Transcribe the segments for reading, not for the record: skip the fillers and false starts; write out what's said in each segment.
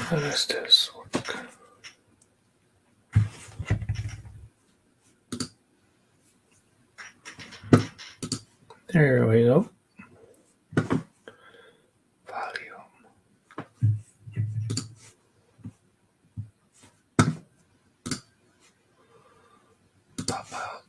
How does this work? There we go. Volume. Pop out.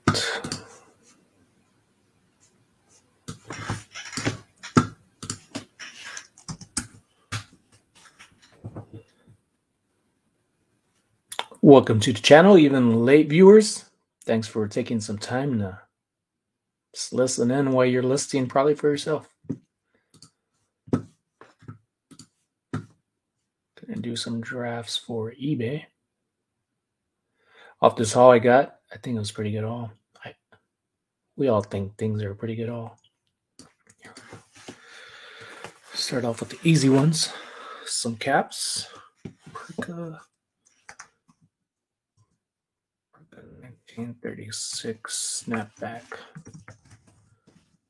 Welcome to the channel, even late viewers. Thanks for taking some time to just listen in while you're listening, probably for yourself. Gonna do some drafts for eBay. Off this haul I got, I think it was pretty good haul. We all think things are a pretty good haul. Start off with the easy ones. Some caps. Perka 1936 snapback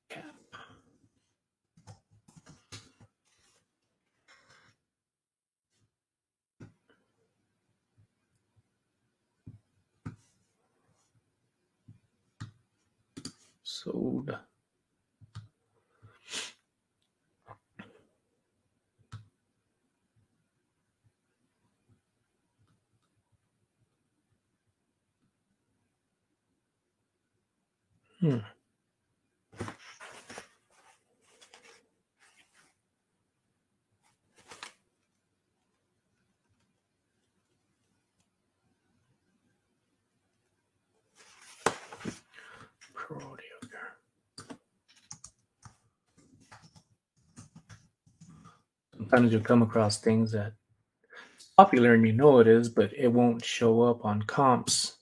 cap. Sold. Rodeo. Sometimes you'll come across things that popular and you know it is, but it won't show up on comps.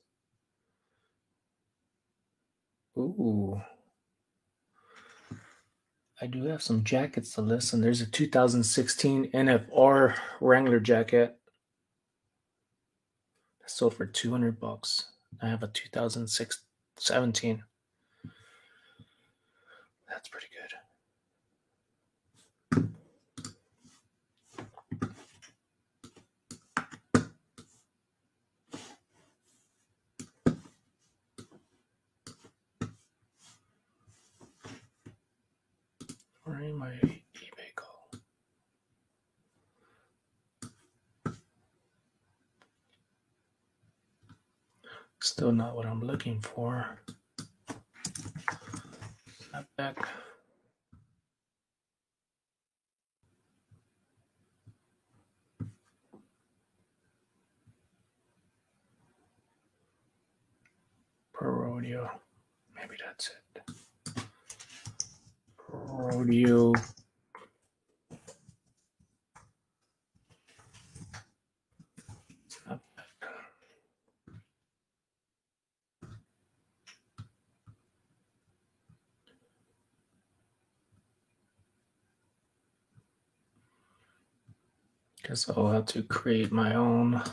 Ooh. I do have some jackets to list, and there's a 2016 NFR Wrangler jacket. That sold for $200. I have a 2017. That's pretty good. Where am I? eBay call. Still not what I'm looking for. Snapback. Per rodeo. Maybe that's it. Rodeo. Guess I'll have to create my own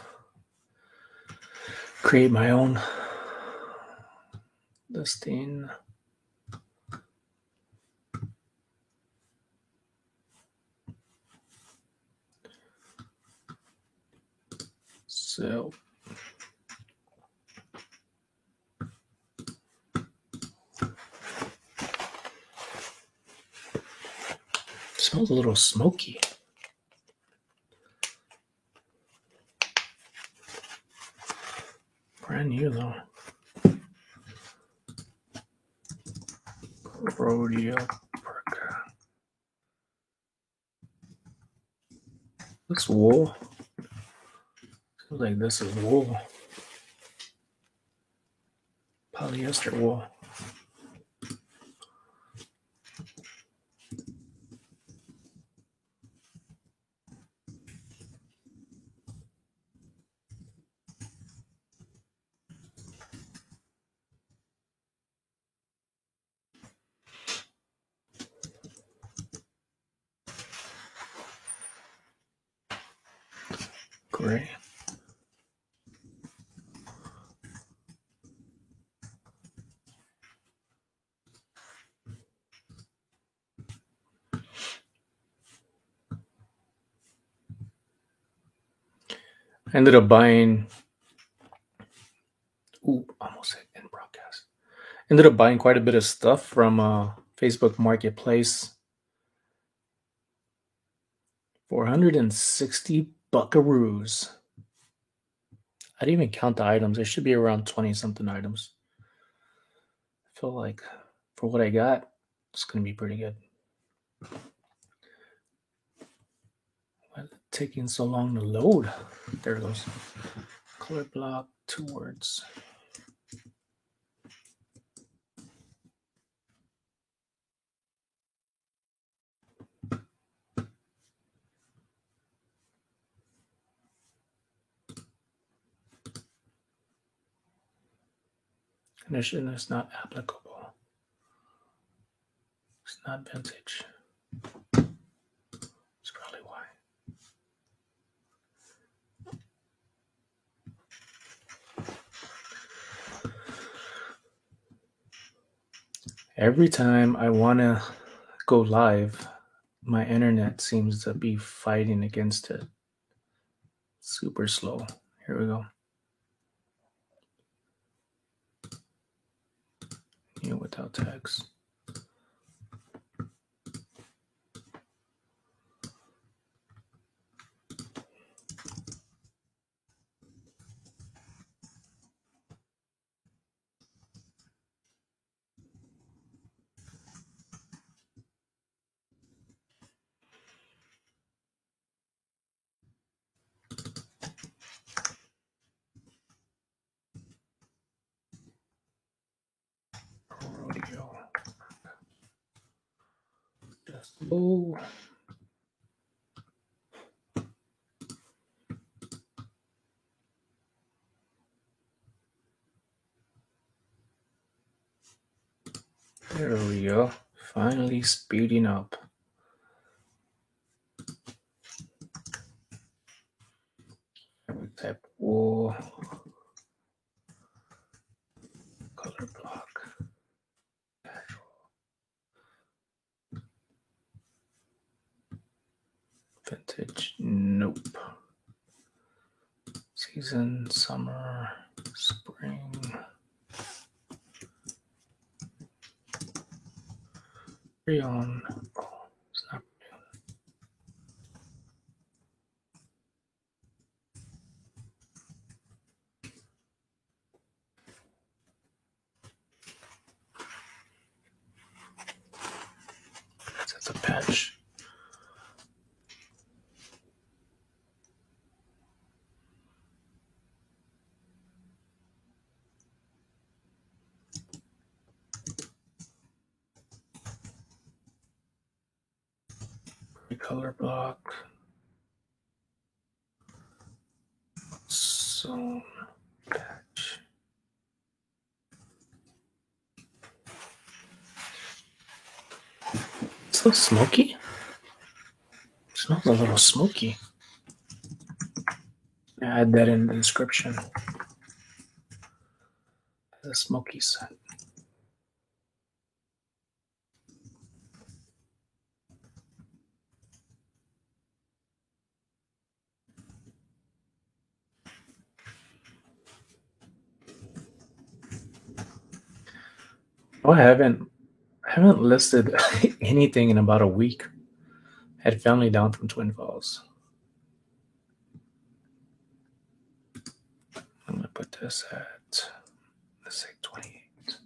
listing. So smells a little smoky. Brand new though. Rodeo Perka. Looks wool. Feels like this is wool. Polyester wool. Gray. I ended up buying. Ooh, almost hit in broadcast. Ended up buying quite a bit of stuff from Facebook Marketplace. 460 buckaroos. I didn't even count the items. There should be around 20 something items. I feel like for what I got, it's going to be pretty good. Why is it taking so long to load? There it goes. Color block, 2 words. Condition is not applicable. It's not vintage. That's probably why. Every time I want to go live, my internet seems to be fighting against it. Super slow. Here we go. New without tags. Rodeo. Just low. There we go. Finally speeding up. Type wool. Color block. Vintage. Nope. Season, summer, spring. Rayon. Oh, it's not rayon. That's a patch. Color block. So patch. It's a little smoky. It smells a little smoky. Add that in the description. The smoky scent. Oh, I haven't listed anything in about a week. Had family down from Twin Falls. I'm gonna put this at, let's say, 28.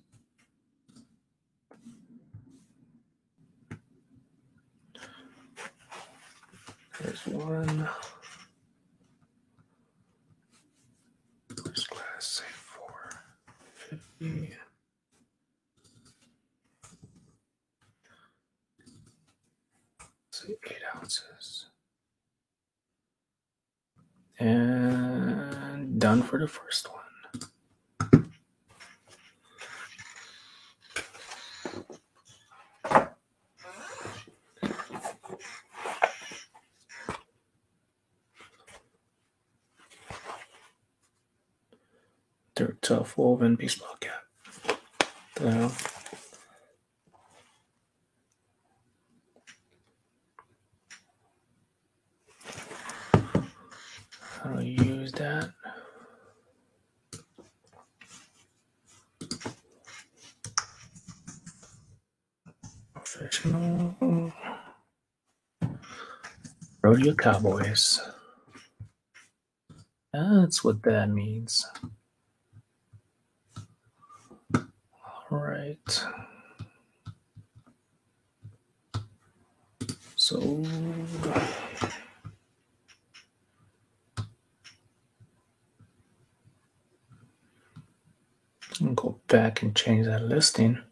There's one. First class, say 450. Say 8 ounces. And done for the first one. Dirt Tough Woven Baseball Cap. The hell? How do you use that? Professional rodeo cowboys. That's what that means. All right. So I'll go back and change that listing.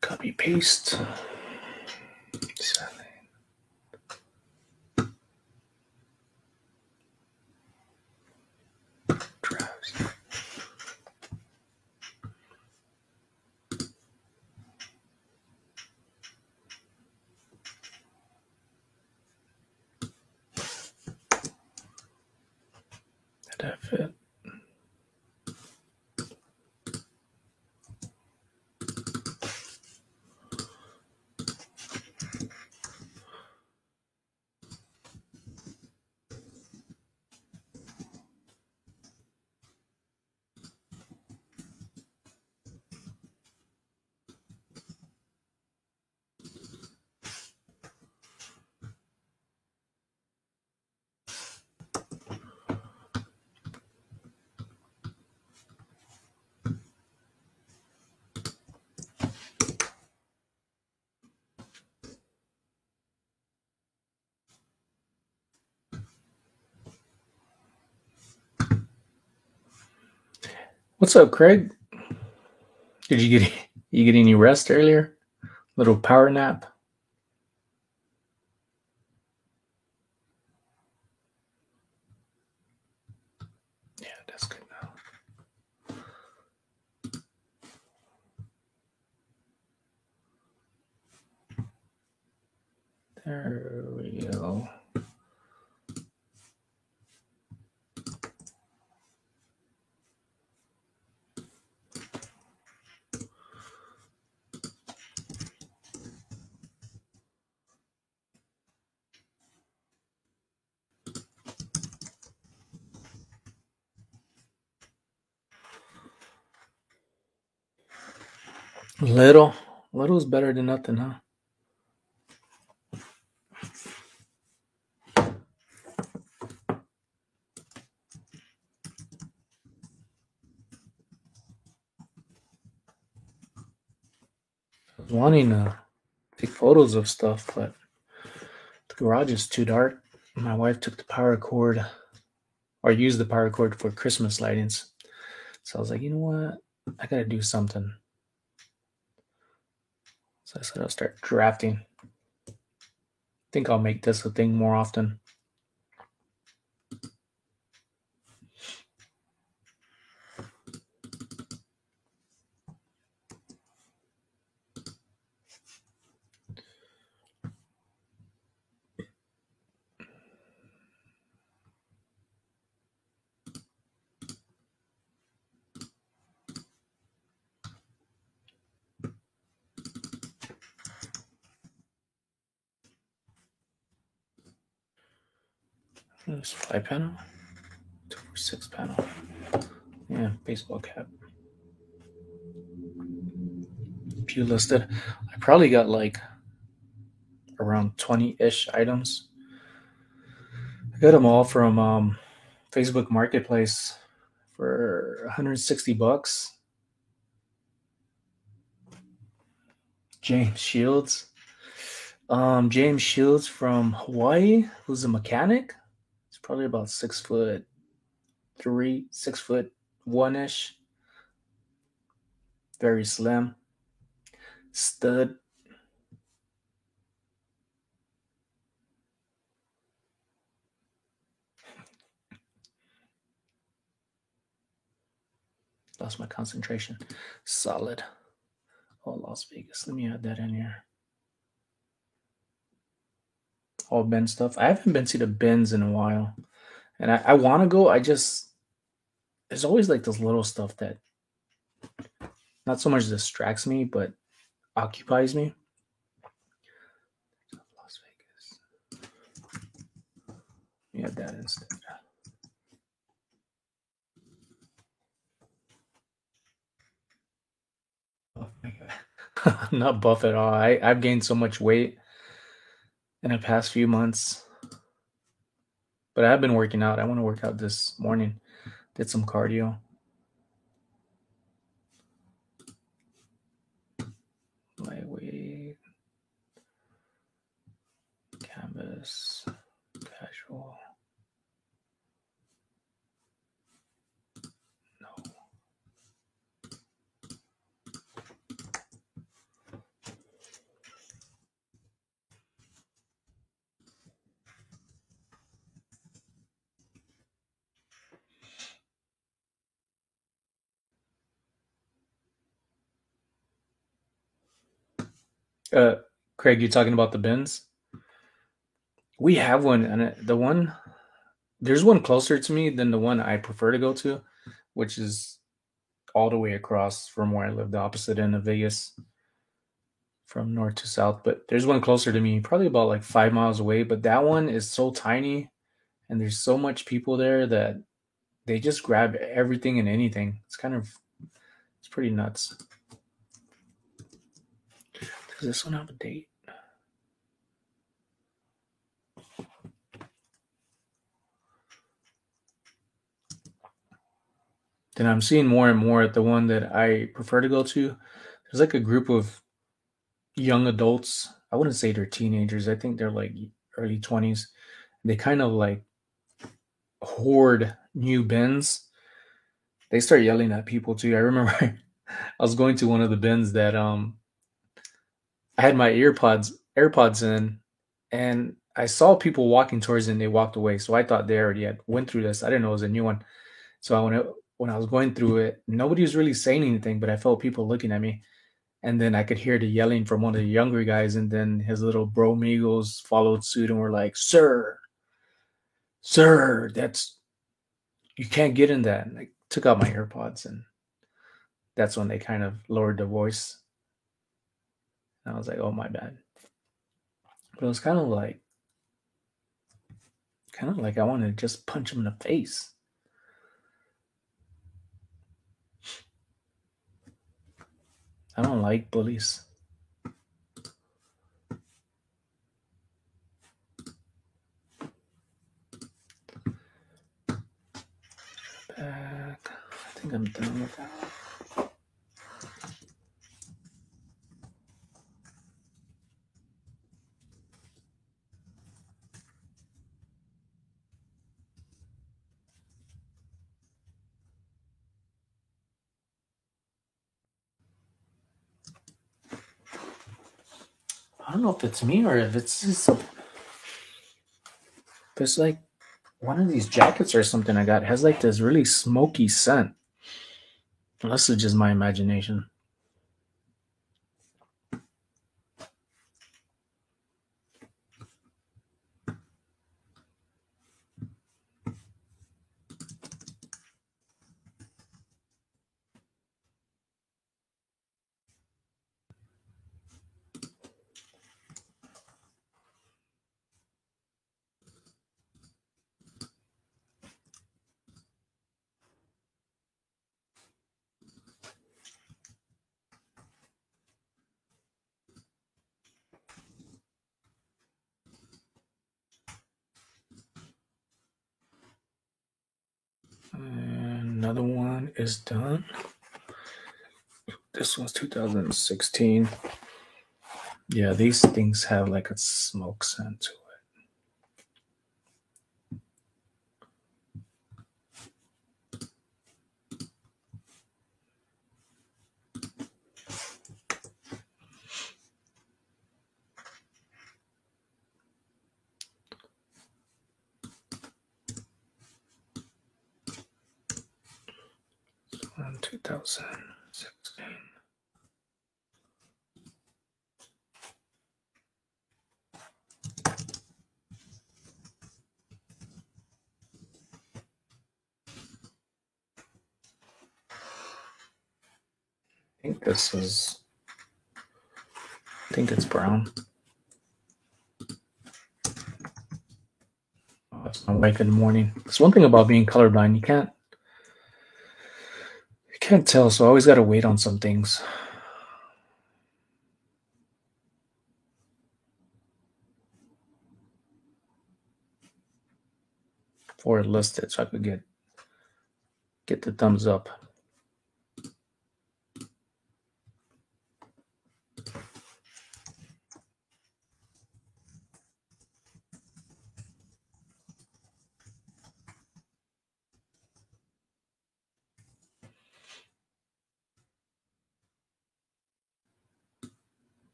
Copy paste. Drives. Did that fit? What's up, Craig? Did you get any rest earlier? Little power nap? Yeah, that's good now. There we go. Little's better than nothing, huh? I was wanting to take photos of stuff, but the garage is too dark. My wife took the power cord, or used the power cord for Christmas lightings. So I was like, you know what? I gotta do something. So I said I'll start drafting. I think I'll make this a thing more often. This 5 panel, 2 for 6 panel. Yeah, baseball cap. Few listed. I probably got like around 20-ish items. I got them all from Facebook Marketplace for $160. James Shields. James Shields from Hawaii, who's a mechanic. He's probably about 6'3", 6'1" ish. Very slim. Stud. Lost my concentration. Solid. Oh, Las Vegas. Let me add that in here. All Ben stuff. I haven't been to the Bens in a while. And I want to go. There's always like this little stuff that not so much distracts me, but occupies me. Las Vegas. Let me add that instead. I'm not buff at all. I've gained so much weight in the past few months, but I've been working out. I want to work out this morning. Did some cardio. Lightweight, canvas, casual. No. Craig, you talking about the bins? We have one, and there's one closer to me than the one I prefer to go to, which is all the way across from where I live, the opposite end of Vegas, from north to south. But there's one closer to me, probably about like 5 miles away. But that one is so tiny, and there's so much people there that they just grab everything and anything. It's pretty nuts. Does this one have a date? Then I'm seeing more and more at the one that I prefer to go to. There's like a group of young adults. I wouldn't say they're teenagers. I think they're like early 20s. They kind of like hoard new bins. They start yelling at people too. I remember I was going to one of the bins that I had my AirPods in, and I saw people walking towards it and they walked away. So I thought they already had went through this. I didn't know it was a new one. So when I was going through it, nobody was really saying anything, but I felt people looking at me. And then I could hear the yelling from one of the younger guys, and then his little bro Migos followed suit and were like, Sir, that's you can't get in that." And I took out my AirPods, and that's when they kind of lowered the voice. And I was like, "Oh, my bad." But it was kind of like I wanted to just punch him in the face. I don't like bullies. Back. I think I'm done with that. I don't know if it's me or if it's like one of these jackets or something I got has like this really smoky scent. Unless it's just my imagination. And another one is done. This one's 2016. Yeah, these things have like a smoke scent to it. This one, 2016. I think it's brown. Oh, that's my wife in the morning. It's one thing about being colorblind. You can't tell, so I always gotta wait on some things. before it listed so I could get the thumbs up.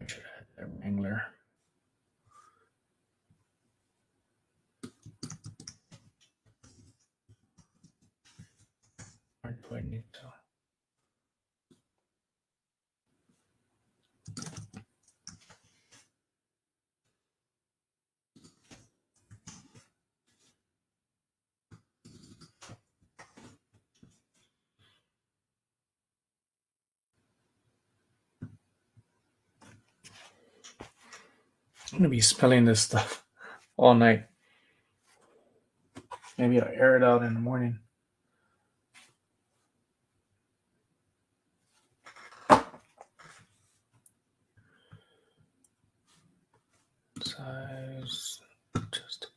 Should have had that Wrangler. Or do I need to? I'm gonna be smelling this stuff all night. Maybe I'll air it out in the morning. Size adjustable.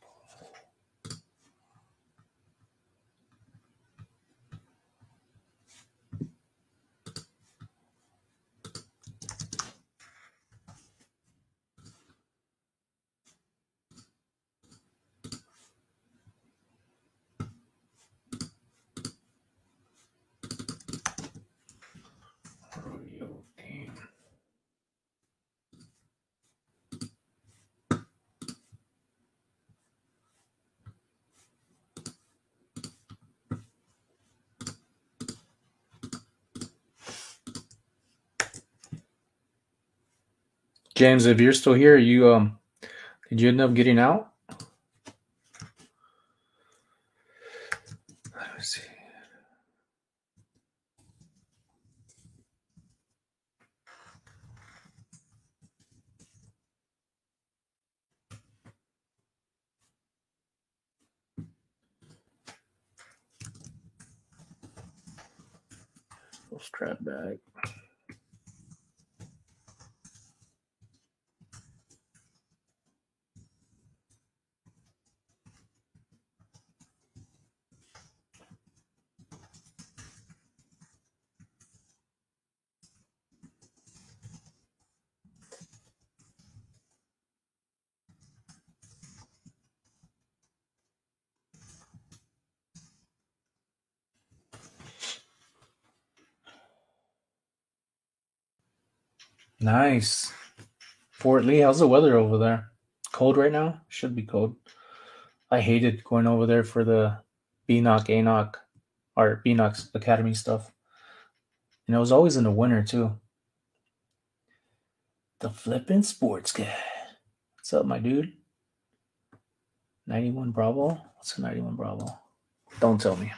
Rodeo team. James, if you're still here, you did you end up getting out? Let me see. Little strap bag. Nice. Fort Lee, how's the weather over there? Cold right now? Should be cold. I hated going over there for the BNOC, ANOC, or BNOC's Academy stuff. And it was always in the winter, too. The flippin' sports guy. What's up, my dude? 91 Bravo? What's a 91 Bravo? Don't tell me.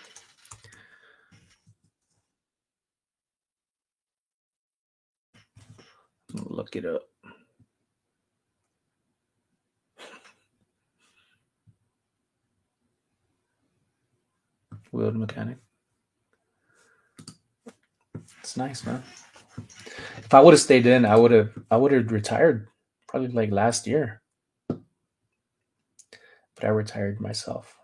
Look it up. Wheeled mechanic. It's nice, man. If I would have stayed in, I would have retired probably like last year. But I retired myself.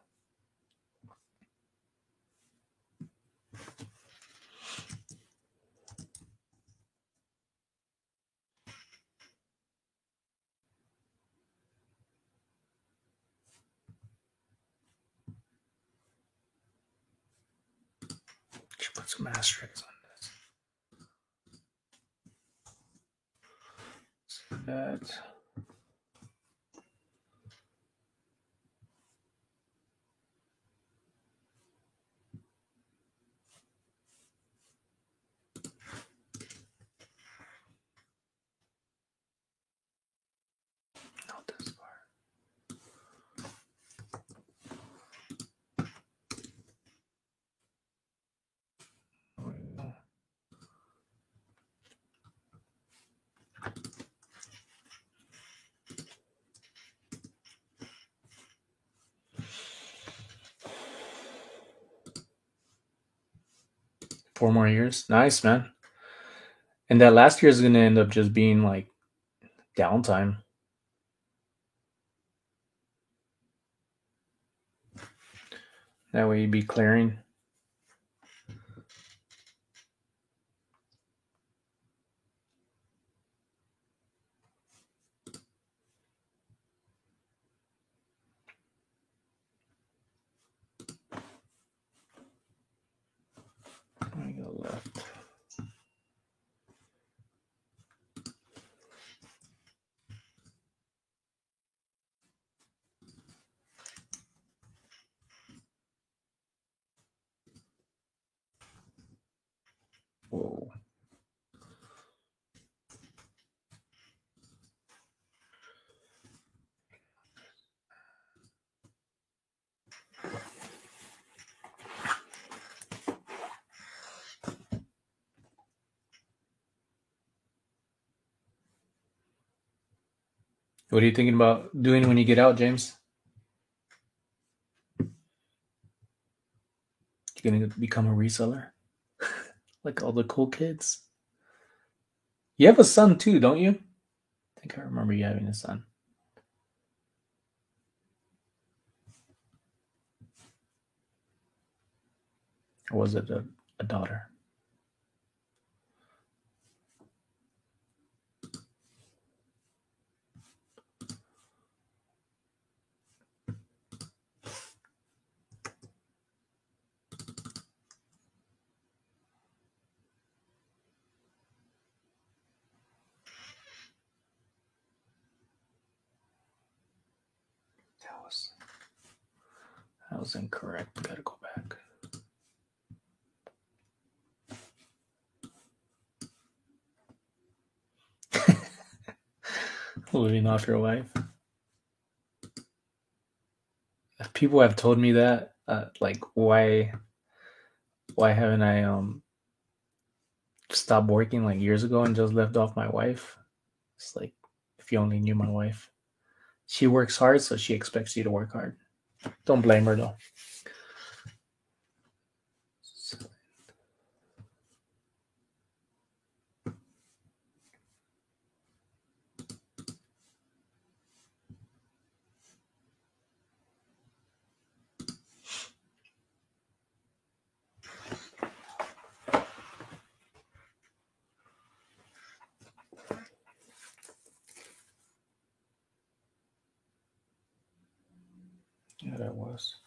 Should put some asterisks on this. So that. Not this far. 4 more years. Nice, man. And that last year is going to end up just being like downtime. That way you'd be clearing. I go left. Whoa. What are you thinking about doing when you get out, James? You're going to become a reseller? Like all the cool kids? You have a son too, don't you? I think I remember you having a son. Or was it a daughter? That was incorrect. We gotta go back. Living off your wife. People have told me that. Like, why haven't I stopped working like years ago and just left off my wife? It's like, if you only knew my wife. She works hard, so she expects you to work hard. Don't blame her though. Yeah, that was.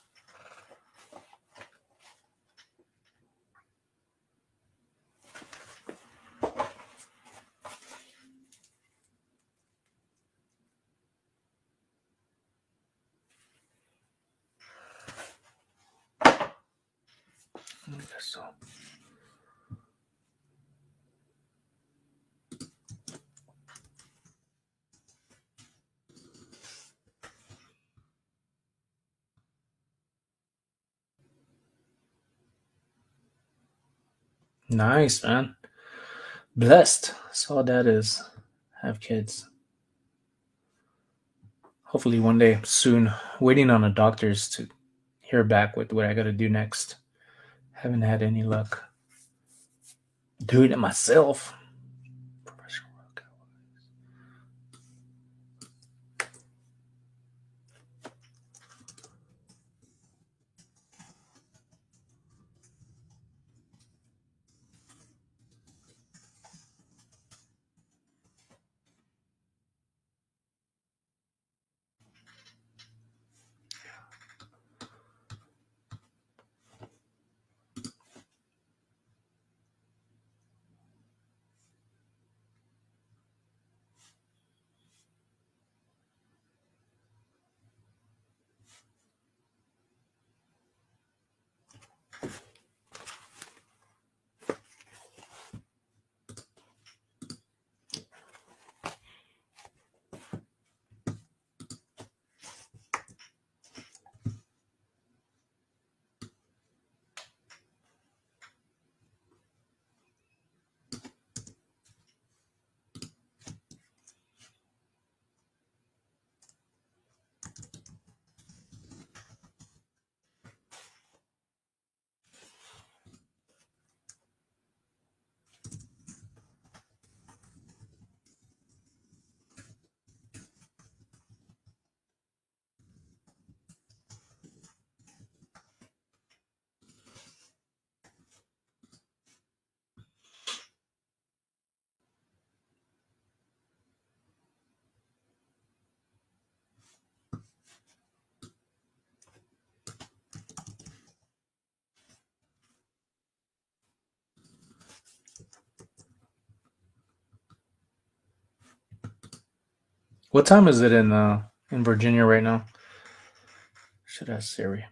I guess so. Nice, man. Blessed. That's all that is. Have kids. Hopefully one day soon. Waiting on the doctors to hear back with what I gotta do next. Haven't had any luck doing it myself. What time is it in Virginia right now? Should ask Siri.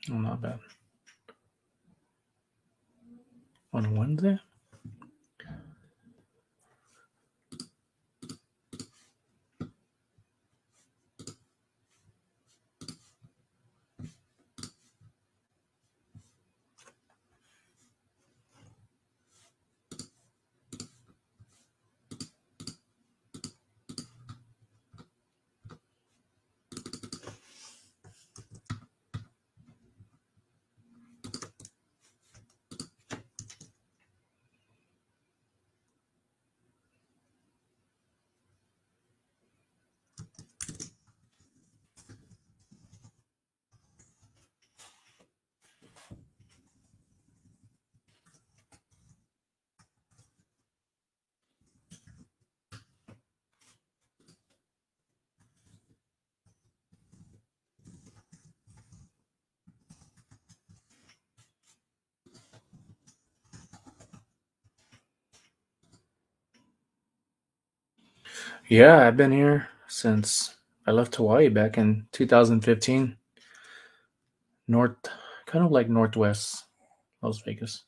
Oh, not bad. On a Wednesday? Yeah, I've been here since I left Hawaii back in 2015. North, kind of like Northwest Las Vegas.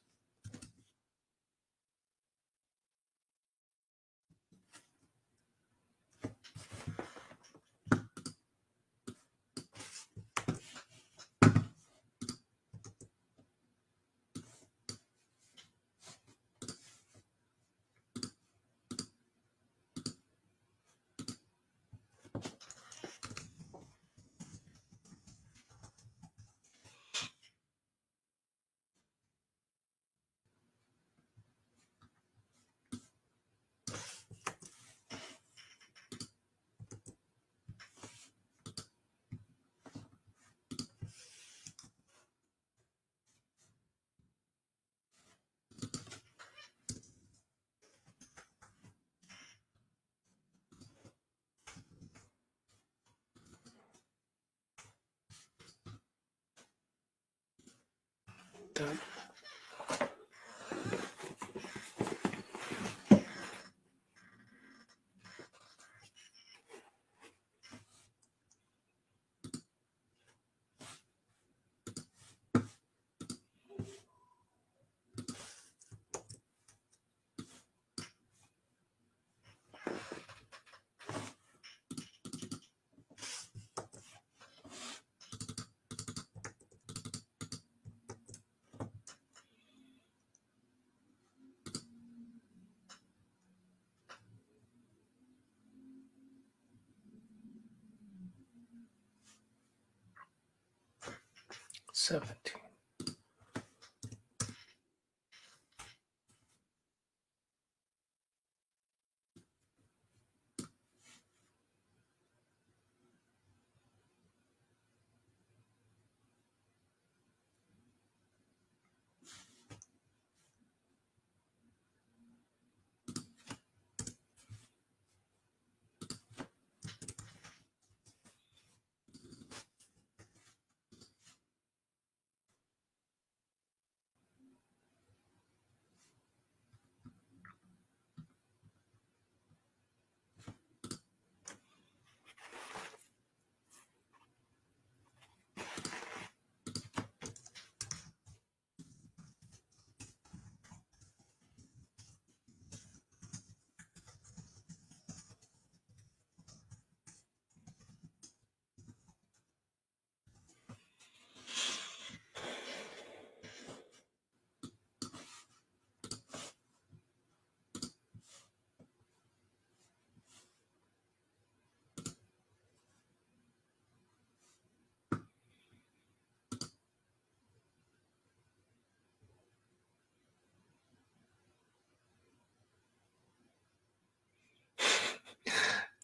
Done. $17.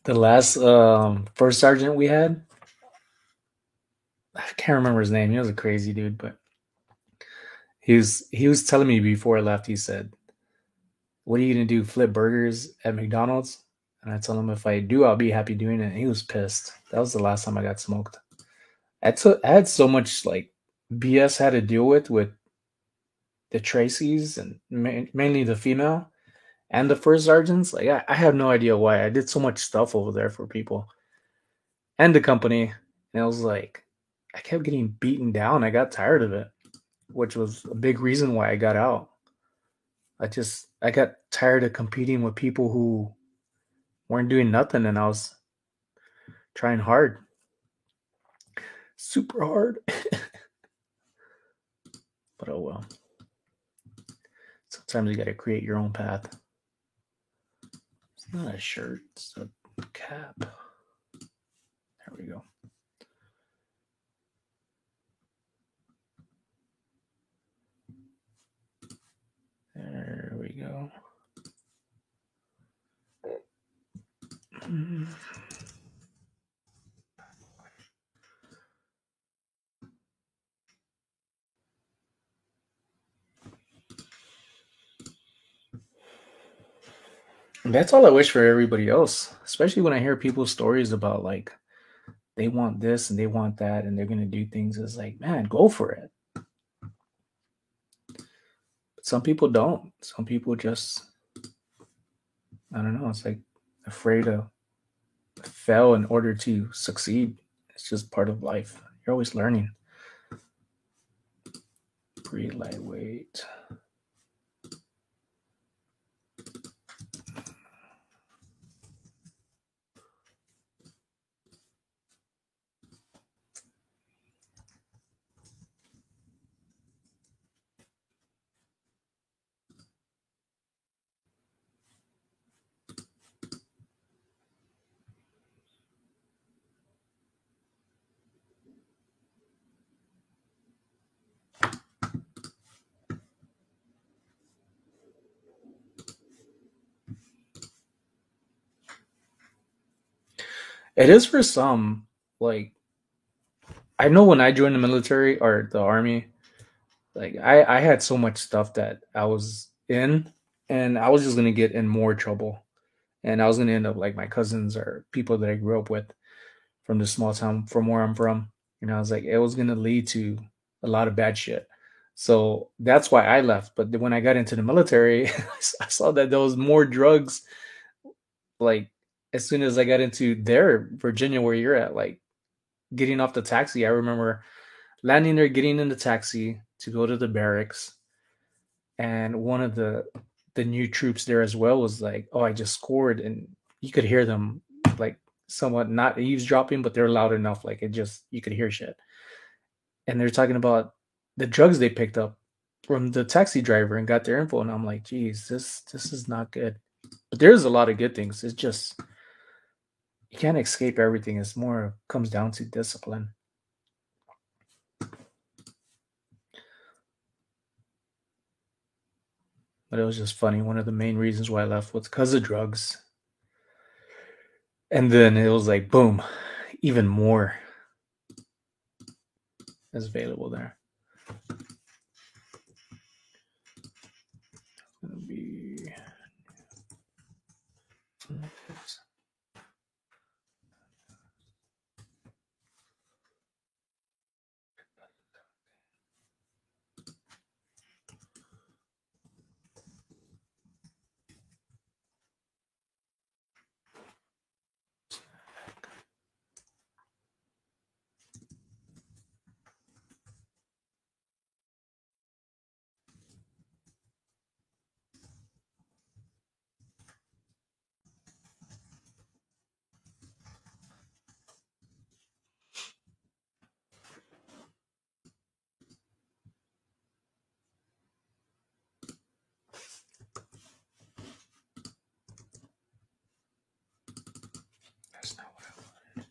The last first sergeant we had, I can't remember his name. He was a crazy dude, but he was telling me before I left. He said, "What are you gonna do? Flip burgers at McDonald's?" And I told him if I do, I'll be happy doing it. And he was pissed. That was the last time I got smoked. I had so much like BS I had to deal with the Tracy's and mainly the female and the first sergeants. Like I have no idea why I did so much stuff over there for people and the company. And it was like I kept getting beaten down. I got tired of it, which was a big reason why I got out. I got tired of competing with people who weren't doing nothing, and I was trying hard, super hard. But oh well. Sometimes you got to create your own path. It's not a shirt; it's a cap. There we go. There we go. That's all I wish for everybody else, especially when I hear people's stories about like they want this and they want that and they're gonna do things. It's like, man, go for it. But some people don't. Some people just, I don't know. It's like afraid to fail in order to succeed. It's just part of life. You're always learning. Pretty lightweight. It is for some. Like I know when I joined the military or the army, like I had so much stuff that I was in, and I was just gonna get in more trouble, and I was gonna end up like my cousins or people that I grew up with from the small town from where I'm from. You know, I was like it was gonna lead to a lot of bad shit. So that's why I left. But then when I got into the military, I saw that there was more drugs. Like as soon as I got into there, Virginia, where you're at, like getting off the taxi, I remember landing there, getting in the taxi to go to the barracks, and one of the new troops there as well was like, "Oh, I just scored," and you could hear them like somewhat not eavesdropping, but they're loud enough, like it just you could hear shit. And they're talking about the drugs they picked up from the taxi driver and got their info, and I'm like, "Geez, this is not good." But there's a lot of good things. It's just you can't escape everything. It's more comes down to discipline. But it was just funny. One of the main reasons why I left was because of drugs. And then it was like, boom, even more is available there. Gonna be that's not what I wanted.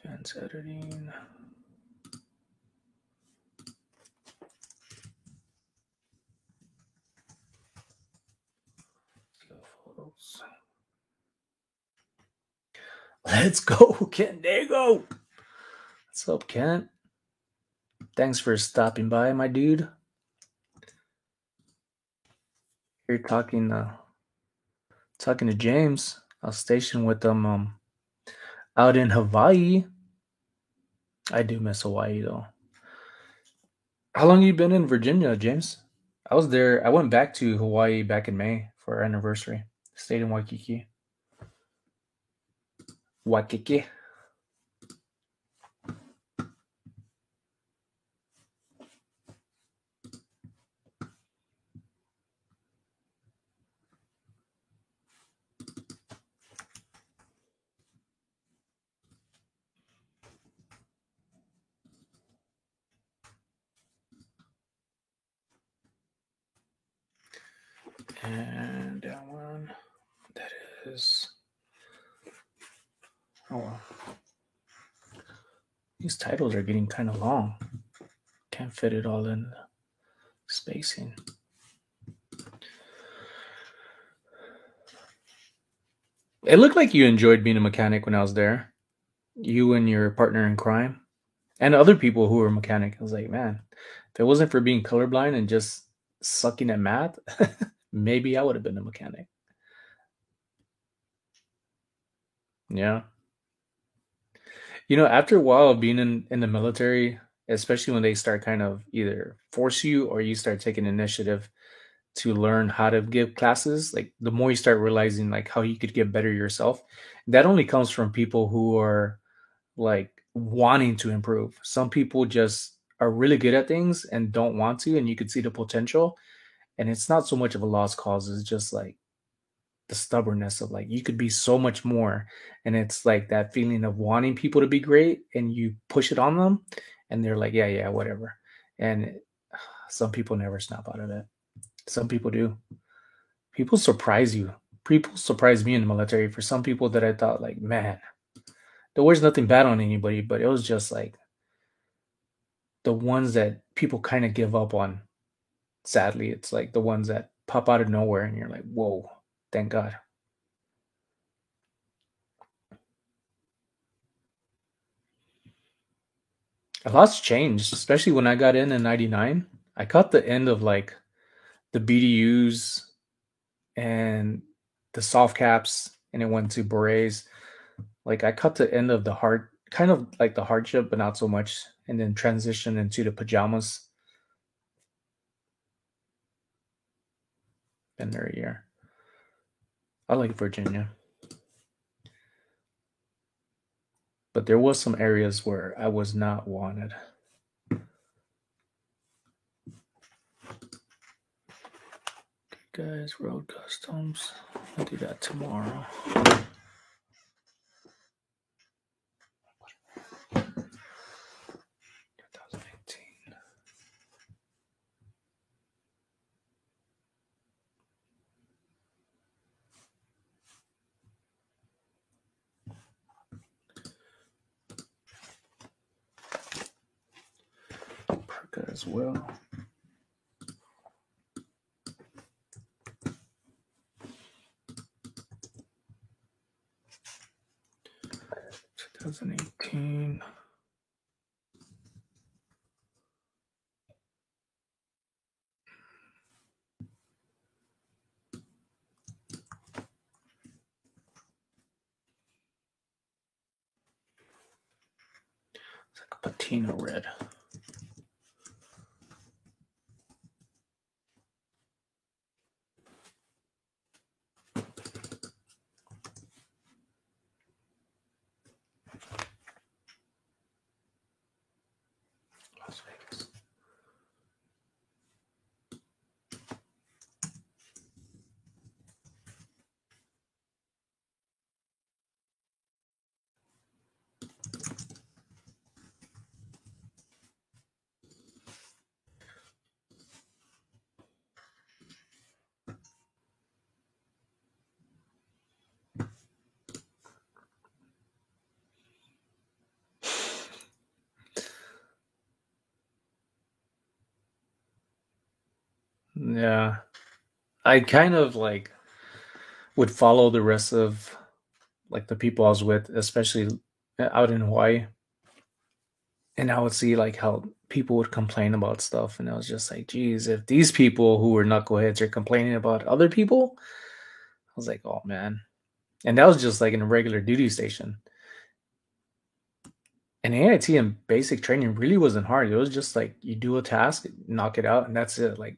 Advanced editing. Let's go, Kent Dago. What's up, Kent? Thanks for stopping by, my dude. You're talking to James. I was stationed with them out in Hawaii. I do miss Hawaii though. How long you been in Virginia, James? I was there. I went back to Hawaii back in May for our anniversary. Stayed in Waikiki. Waikiki. And that one, that is. Oh well. These titles are getting kind of long. Can't fit it all in the spacing. It looked like you enjoyed being a mechanic when I was there. You and your partner in crime, and other people who were mechanic. I was like, man, if it wasn't for being colorblind and just sucking at math, maybe I would have been a mechanic. Yeah. You know, after a while of being in the military, especially when they start kind of either force you or you start taking initiative to learn how to give classes, like the more you start realizing like how you could get better yourself, that only comes from people who are like wanting to improve. Some people just are really good at things and don't want to, and you could see the potential. And it's not so much of a lost cause, it's just like the stubbornness of like you could be so much more. And it's like that feeling of wanting people to be great and you push it on them and they're like, yeah, yeah, whatever. And some people never snap out of it. Some people do. People surprise you. People surprise me in the military for some people that I thought like, man, there was nothing bad on anybody, but it was just like the ones that people kind of give up on. Sadly, it's like the ones that pop out of nowhere and you're like, whoa, thank God. A lot's changed, especially when I got in '99. I caught the end of like the BDUs and the soft caps, and it went to berets. Like I caught the end of the hard, kind of like the hardship, but not so much, and then transition into the pajamas. Been there a year. I like Virginia, but there was some areas where I was not wanted. Guys, road customs. I'll do that tomorrow. 2018. Perka as well. Two 2018. It's like a patina red. Las Vegas. Yeah. I kind of like would follow the rest of like the people I was with, especially out in Hawaii, and I would see like how people would complain about stuff, and I was just like, geez, if these people who were knuckleheads are complaining about other people, I was like, oh man. And that was just like in a regular duty station. And AIT and basic training really wasn't hard. It was just like you do a task, knock it out, and that's it. Like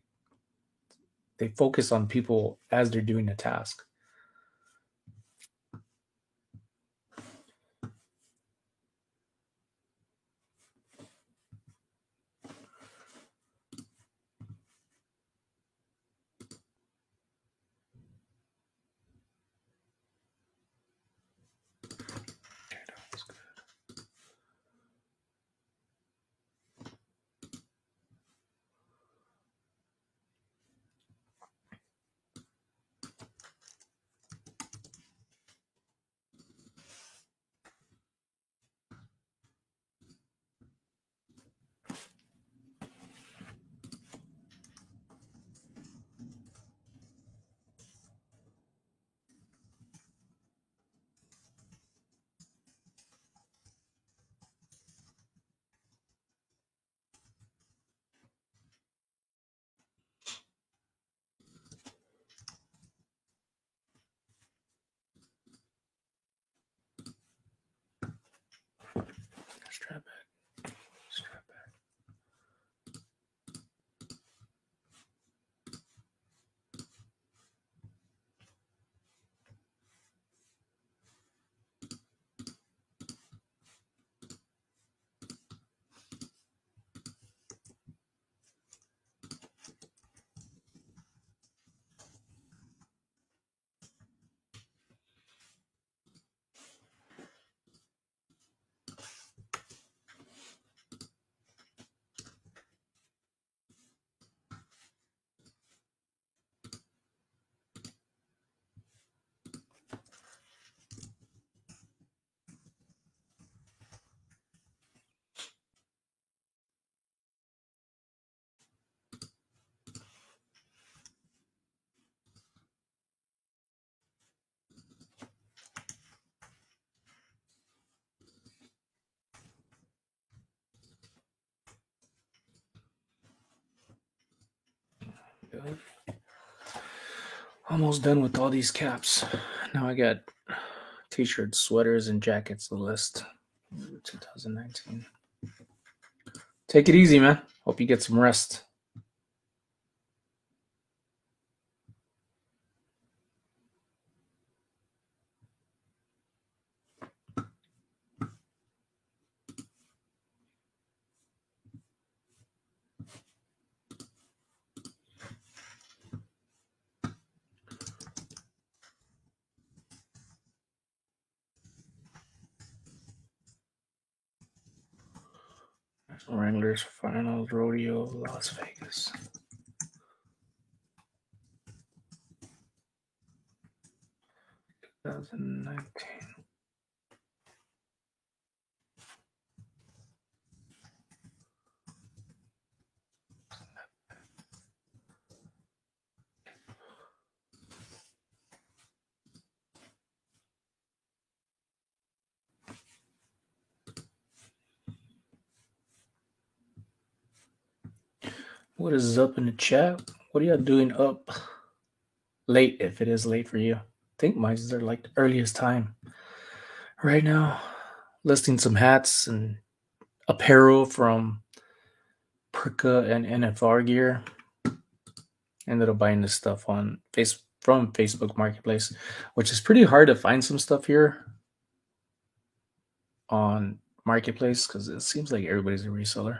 they focus on people as they're doing the task. Strap back. Strap back. Good. Almost done with all these caps. Now I got t-shirts, sweaters, and jackets to list. 2019. Take it easy, man. Hope you get some rest. National Wranglers Finals Rodeo, Las Vegas. Two 2019. What is up in the chat? What are y'all doing up late if it is late for you? I think mine's are like the earliest time right now. Listing some hats and apparel from Perka and NFR gear. Ended up buying this stuff on from Facebook Marketplace, which is pretty hard to find some stuff here on Marketplace because it seems like everybody's a reseller.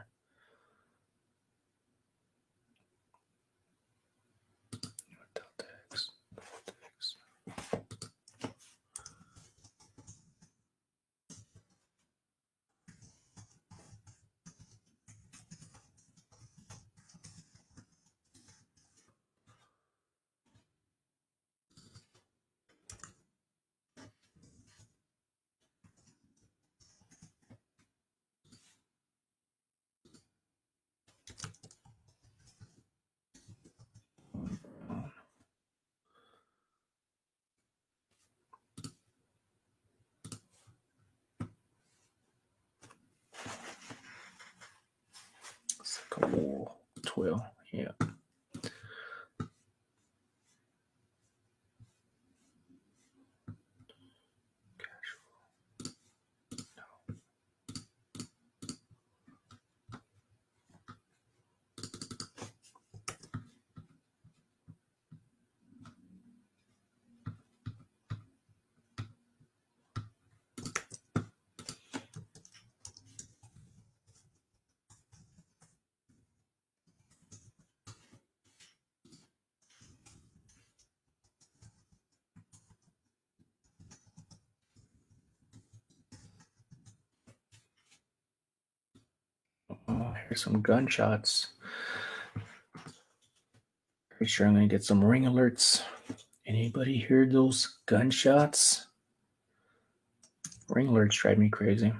Cool. 12. Yeah. Oh, here's some gunshots. Pretty sure I'm gonna get some ring alerts. Anybody hear those gunshots? Ring alerts drive me crazy.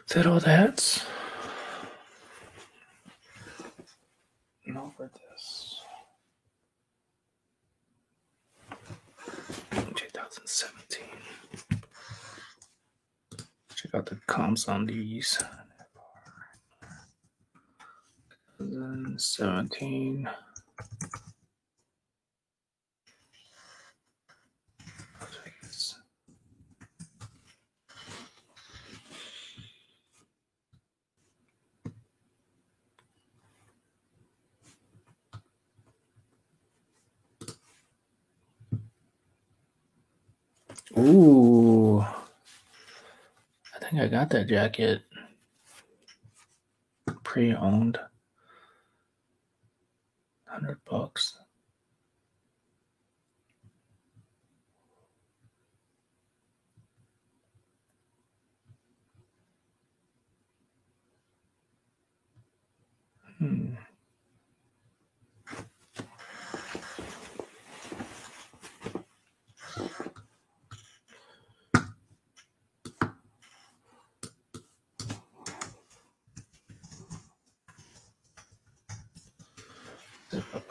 Is that all that? No, for this. 2017. Check out the comps on these. 2017. Ooh, I think I got that jacket pre-owned. $100.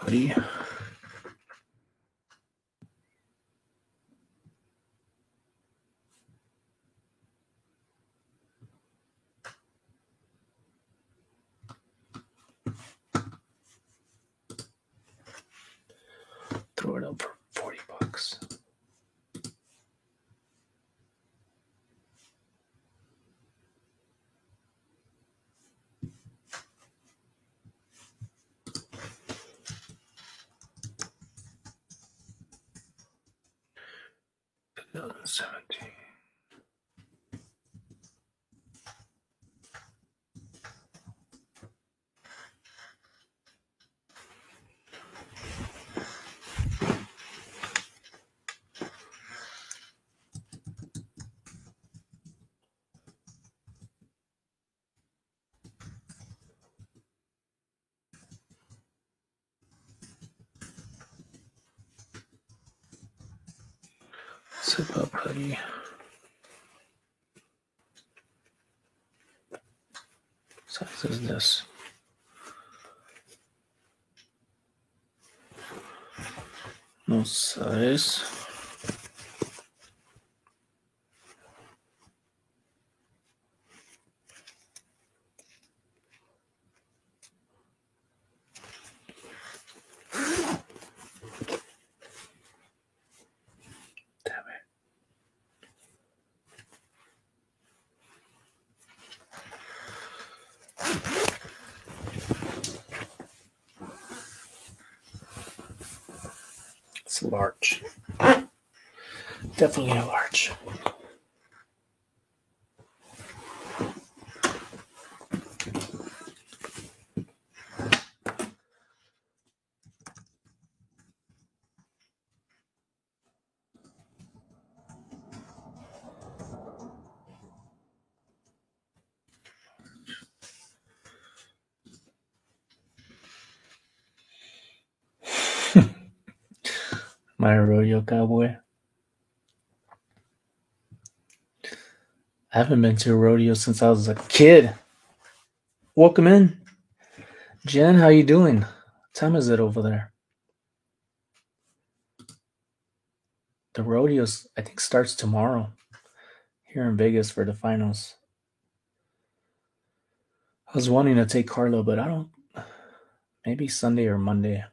Buddy. Throw it up for $40. $2017. Zip up hoodie. What size is this? No size. Damn it. It's large. Definitely a large. My rodeo cowboy. I haven't been to a rodeo since I was a kid. Welcome in. Jen, how you doing? What time is it over there? The rodeos, I think, starts tomorrow here in Vegas for the finals. I was wanting to take Carla, but I don't. Maybe Sunday or Monday.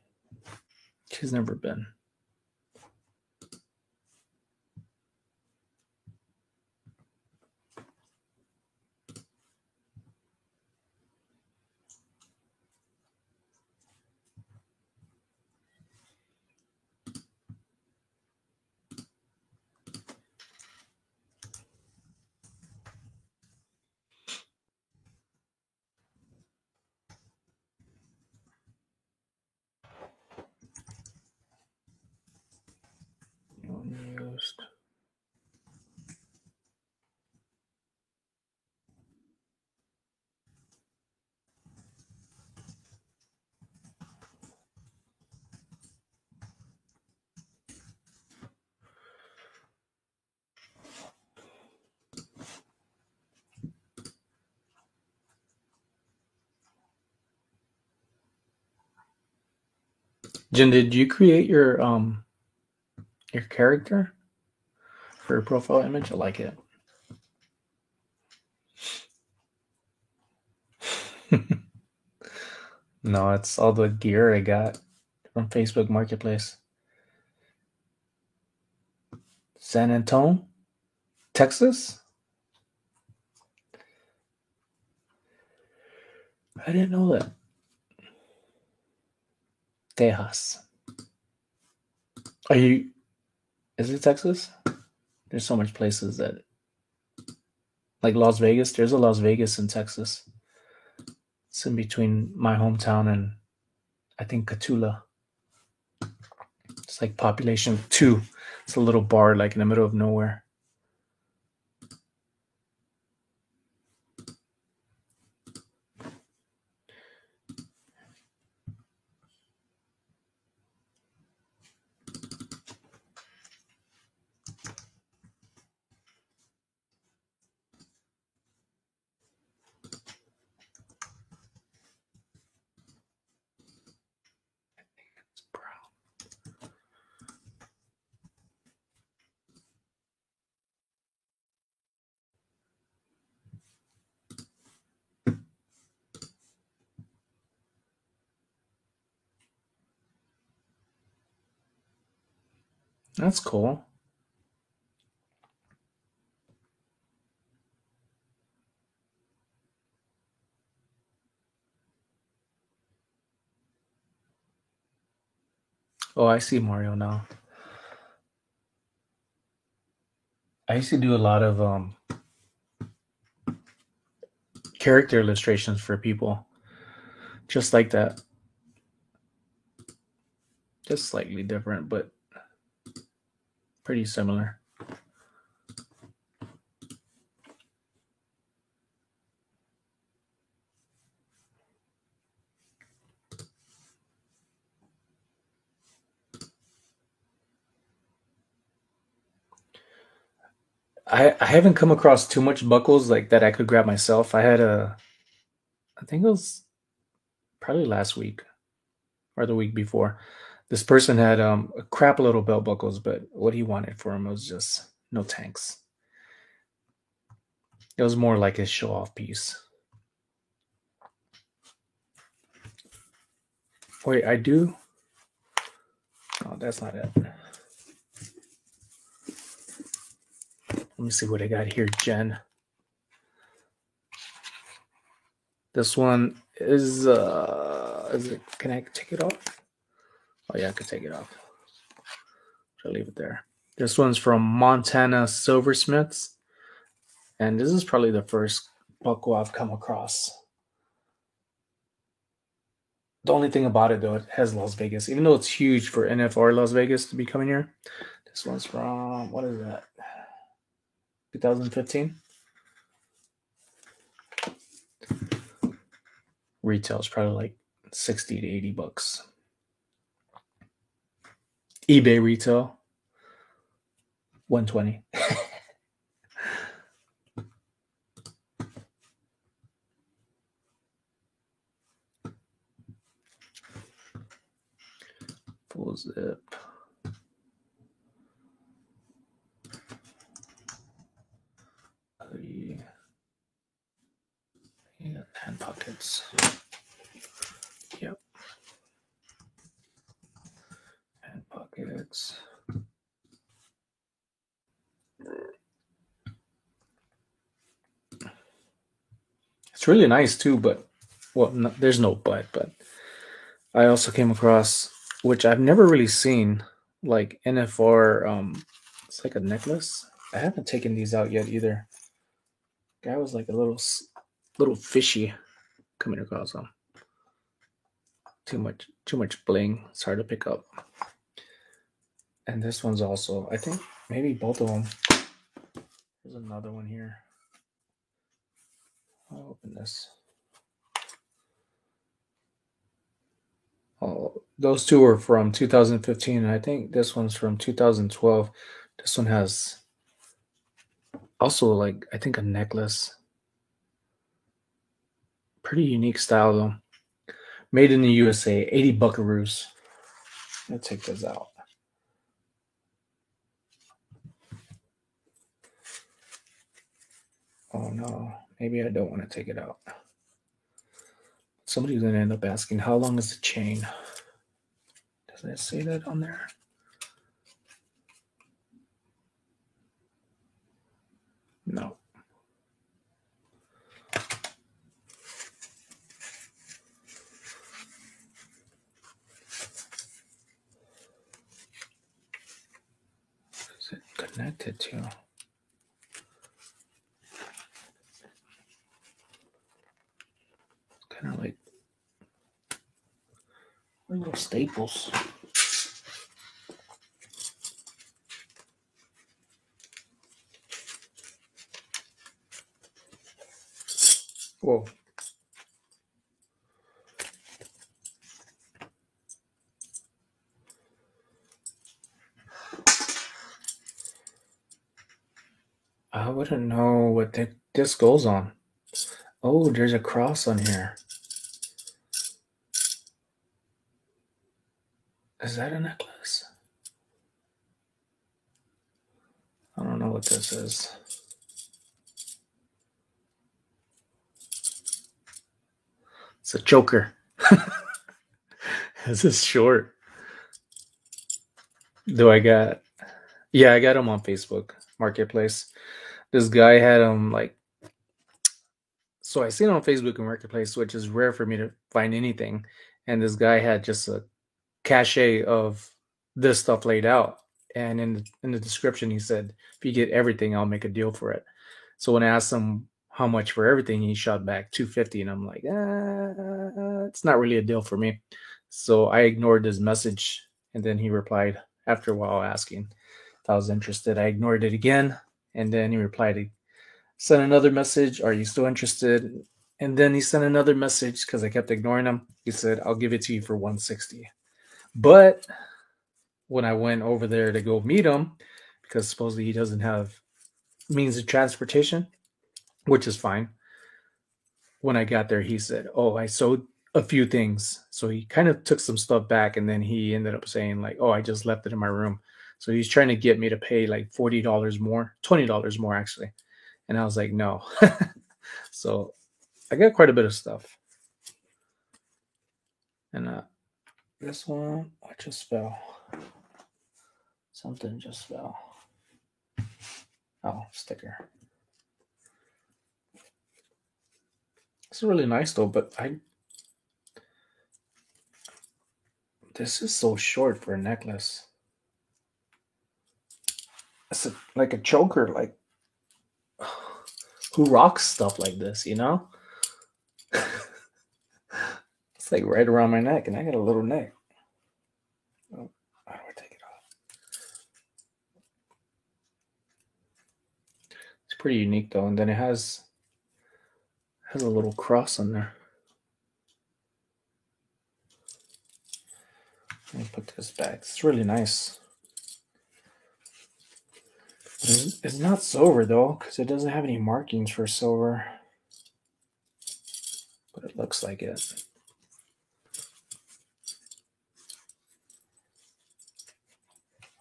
She's never been. Unused. Jen, did you create your character for your profile image? I like it. No, it's all the gear I got from Facebook Marketplace. San Antonio, Texas? I didn't know that. Tejas. Are you? Is it Texas? There's so much places that, like Las Vegas. There's a Las Vegas in Texas. It's in between my hometown and I think Catula. It's like population 2. It's a little bar like in the middle of nowhere. It's brown. That's cool. Oh, I see Mario now. I used to do a lot of character illustrations for people, just like that. Just slightly different, but pretty similar. I haven't come across too much buckles like that I could grab myself. I think it was probably last week or the week before. This person had a crap little belt buckles, but what he wanted for him was just no tanks. It was more like a show off piece. Wait, I do? Oh, that's not it. Let me see what I got here, Jen. This one is it, can I take it off? Oh yeah, I could take it off. I'll leave it there. This one's from Montana Silversmiths. And this is probably the first buckle I've come across. The only thing about it, though, it has Las Vegas. Even though it's huge for NFR Las Vegas to be coming here. This one's from, what is that? 2015? Retail is probably like 60 to 80 bucks. eBay retail, 120. Full zip. Yeah, hand pockets. Yep. Hand pockets. It's really nice too, but well, no, there's no but I also came across, which I've never really seen, like NFR. It's like a necklace. I haven't taken these out yet either. Guy was like a little fishy coming across them. Too much bling. It's hard to pick up. And this one's also, I think maybe both of them. There's another one here. I'll open this. Oh, those two are from 2015, and I think this one's from 2012. This one has also, like, I think a necklace. Pretty unique style, though. Made in the USA, 80 buckaroos. I'll take those out. Oh no, maybe I don't want to take it out. Somebody's going to end up asking, how long is the chain? Does it say that on there? No. Is it connected to? Kind of like little staples. Whoa. I wouldn't know what this goes on. Oh, there's a cross on here. Is that a necklace? I don't know what this is. It's a choker. This is short. Do I got? Yeah, I got them on Facebook Marketplace. This guy had them like. So I seen it on Facebook and Marketplace, which is rare for me to find anything. And this guy had just a cachet of this stuff laid out. And in the description, he said, if you get everything, I'll make a deal for it. So when I asked him how much for everything, he shot back $250, and I'm like, it's not really a deal for me. So I ignored his message, and then he replied after a while asking if I was interested. I ignored it again, and then he replied, sent another message, are you still interested? And then he sent another message because I kept ignoring him. He said, I'll give it to you for $160. But when I went over there to go meet him, because supposedly he doesn't have means of transportation, which is fine. When I got there, he said, oh, I sold a few things. So he kind of took some stuff back, and then he ended up saying like, oh, I just left it in my room. So he's trying to get me to pay like $40 more, $20 more actually. And I was like, no. So I got quite a bit of stuff. And this one, I just fell. Something just fell. Oh, sticker. It's really nice though, but this is so short for a necklace. It's like a choker. Like, who rocks stuff like this, you know? It's like right around my neck, and I got a little neck. Oh, how do I take it off? It's pretty unique though, and then it has a little cross on there. Let me put this back. It's really nice. It's not silver though, because it doesn't have any markings for silver, but it looks like it.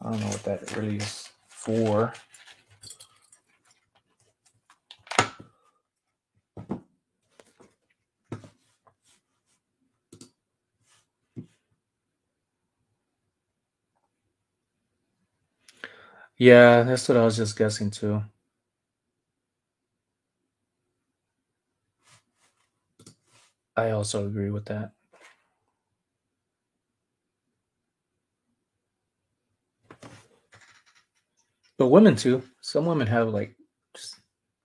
I don't know what that really is for. Yeah, that's what I was just guessing too. I also agree with that. But women too. Some women have like just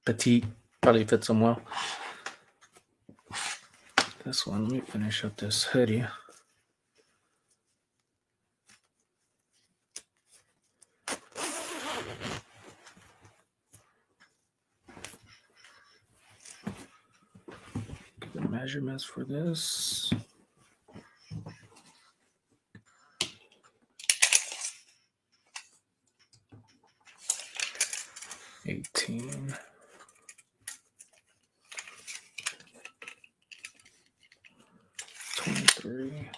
petite, probably fits them well. This one, let me finish up this hoodie. Get the measurements for this. 18. 23.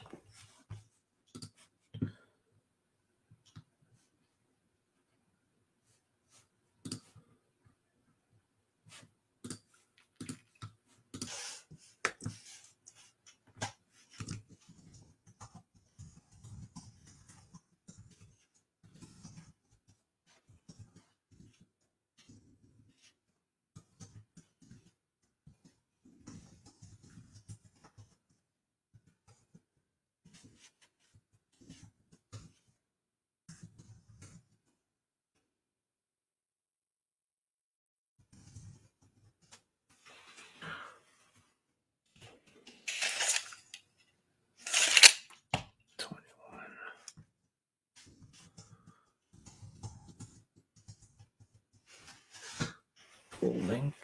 Full length.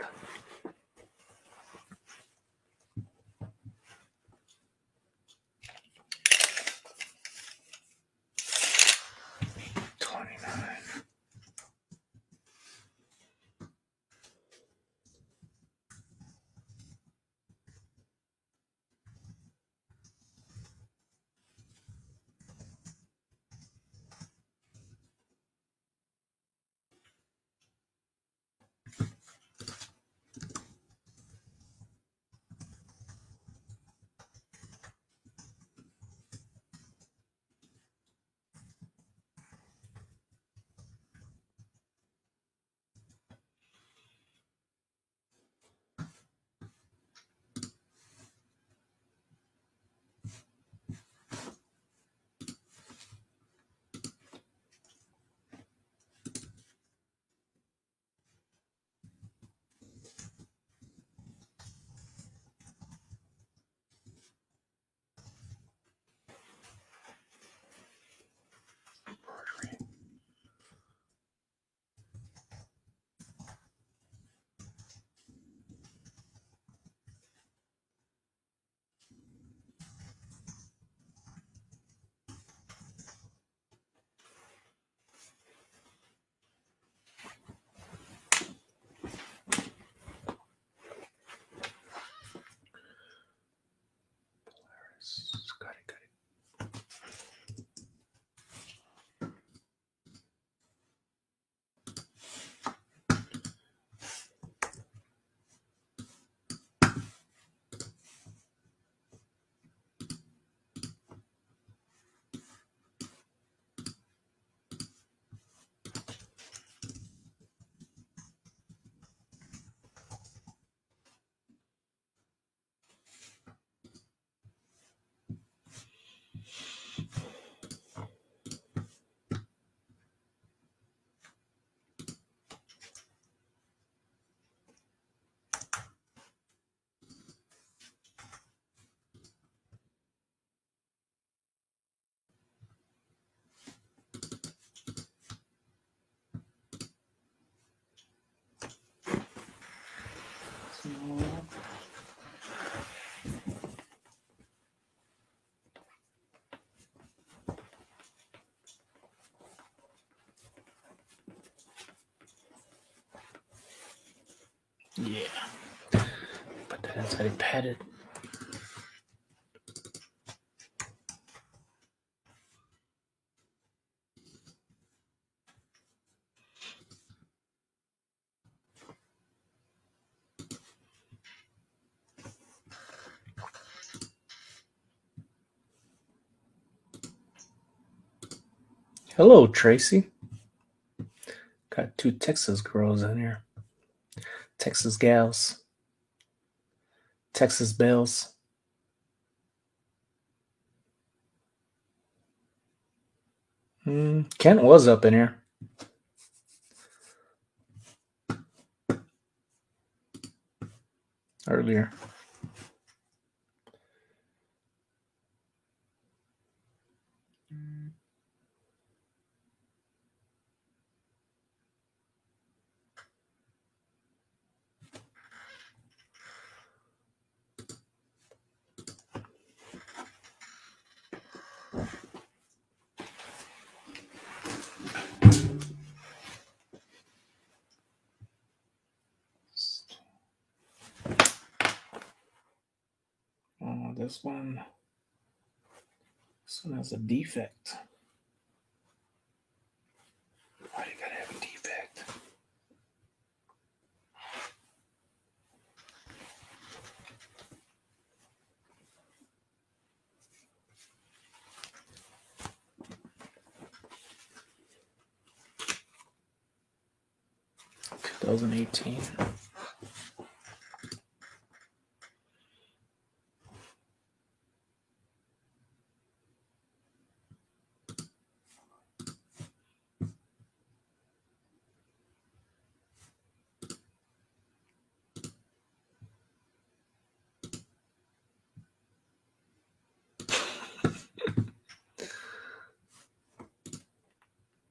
29. No. Yeah. Put that inside a padded. Hello, Tracy. Got two Texas girls in here. Texas gals. Texas bells. Kent was up in here. Earlier. Oh, this one has a defect. Why do you gotta have a defect? Two 2018.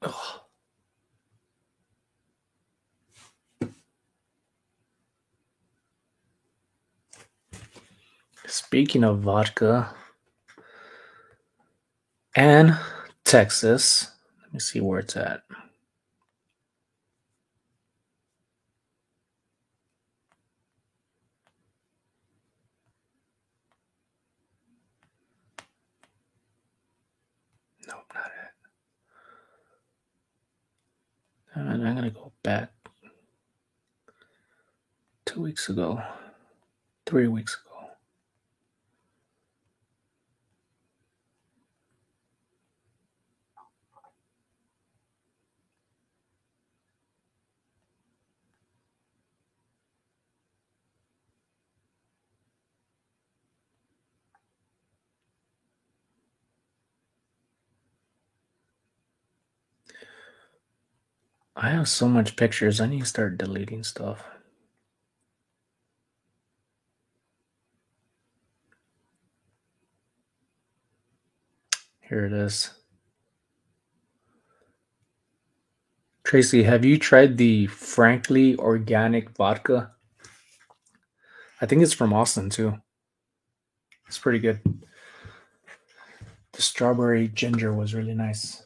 Oh. Speaking of vodka and Texas, let me see where it's at. Nope, not it. And I'm gonna go back 2 weeks ago, 3 weeks ago. I have so much pictures. I need to start deleting stuff. Here it is. Tracy, have you tried the Frankly Organic Vodka? I think it's from Austin too. It's pretty good. The strawberry ginger was really nice.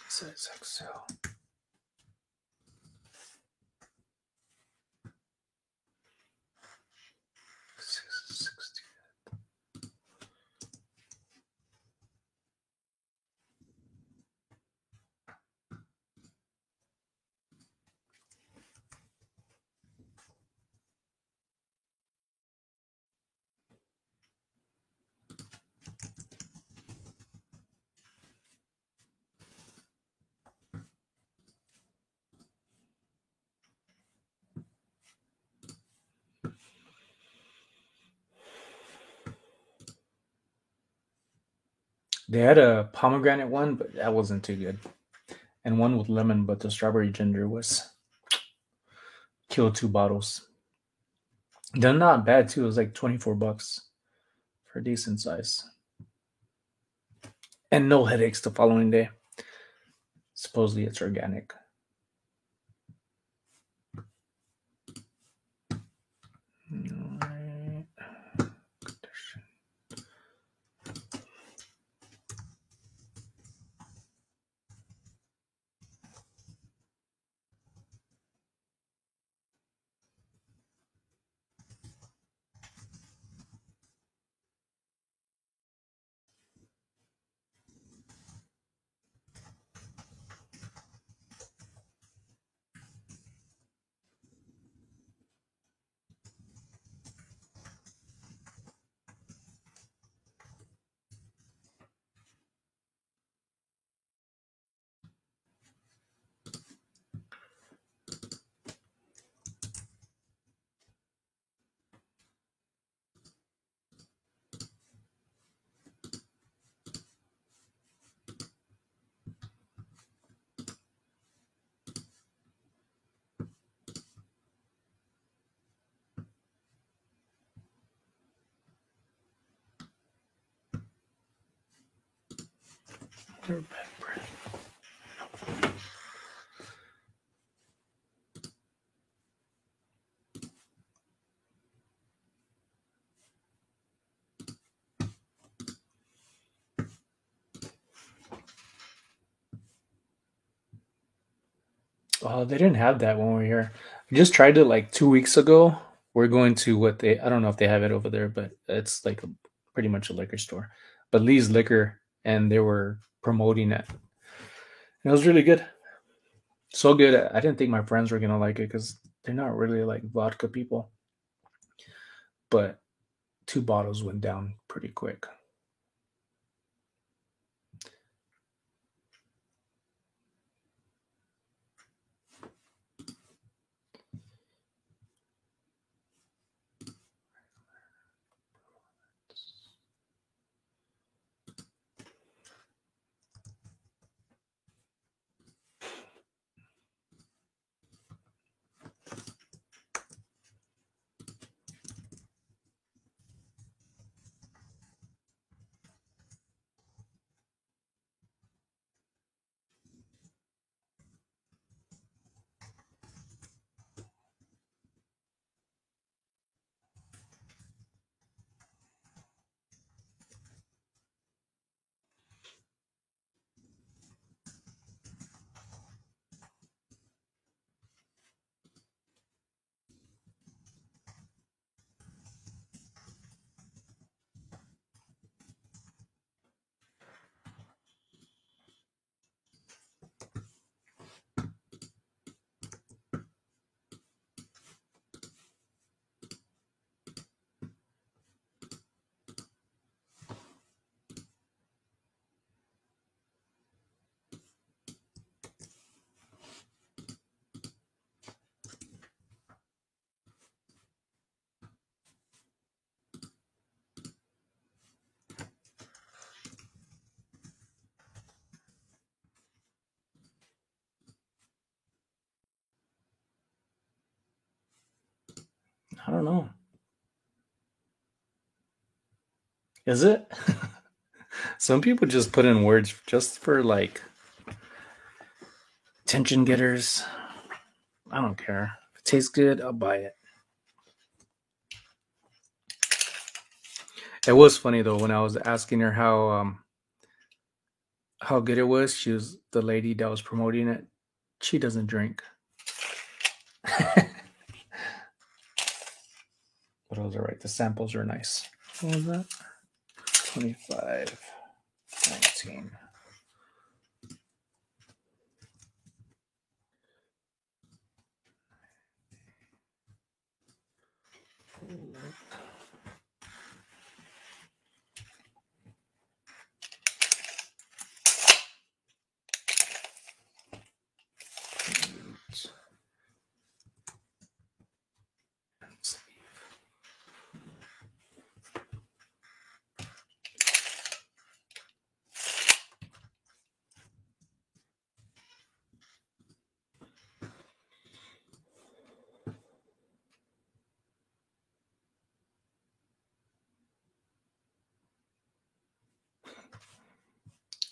Size XL. They had a pomegranate one, but that wasn't too good. And one with lemon, but the strawberry ginger was killed 2 bottles. They're not bad too. It was like $24 for a decent size. And no headaches the following day. Supposedly it's organic. Alright. Oh, they didn't have that when we were here. I just tried it like 2 weeks ago. We're going to I don't know if they have it over there, but it's like pretty much a liquor store. But Lee's Liquor, and they were promoting it. And it was really good. So good. I didn't think my friends were gonna like it because they're not really like vodka people. But 2 bottles went down pretty quick. I don't know. Is it? Some people just put in words just for like attention getters. I don't care. If it tastes good, I'll buy it. It was funny though when I was asking her how good it was. She was the lady that was promoting it. She doesn't drink. But those are right. The samples are nice. What was that? 25, 19.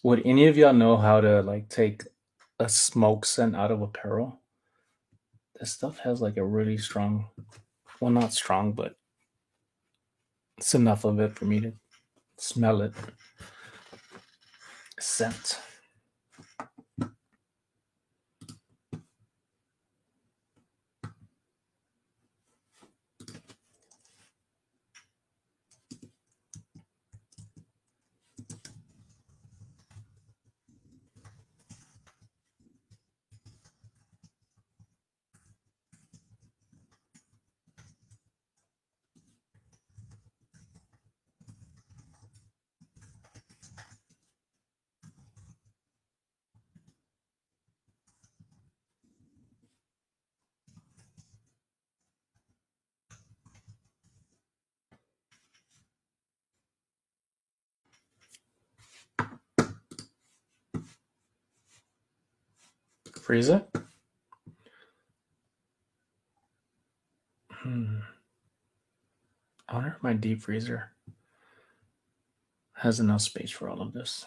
Would any of y'all know how to like take a smoke scent out of apparel? This stuff has like a really strong, well, not strong, but it's enough of it for me to smell it. Scent. Freeze it. I wonder if my deep freezer has enough space for all of this.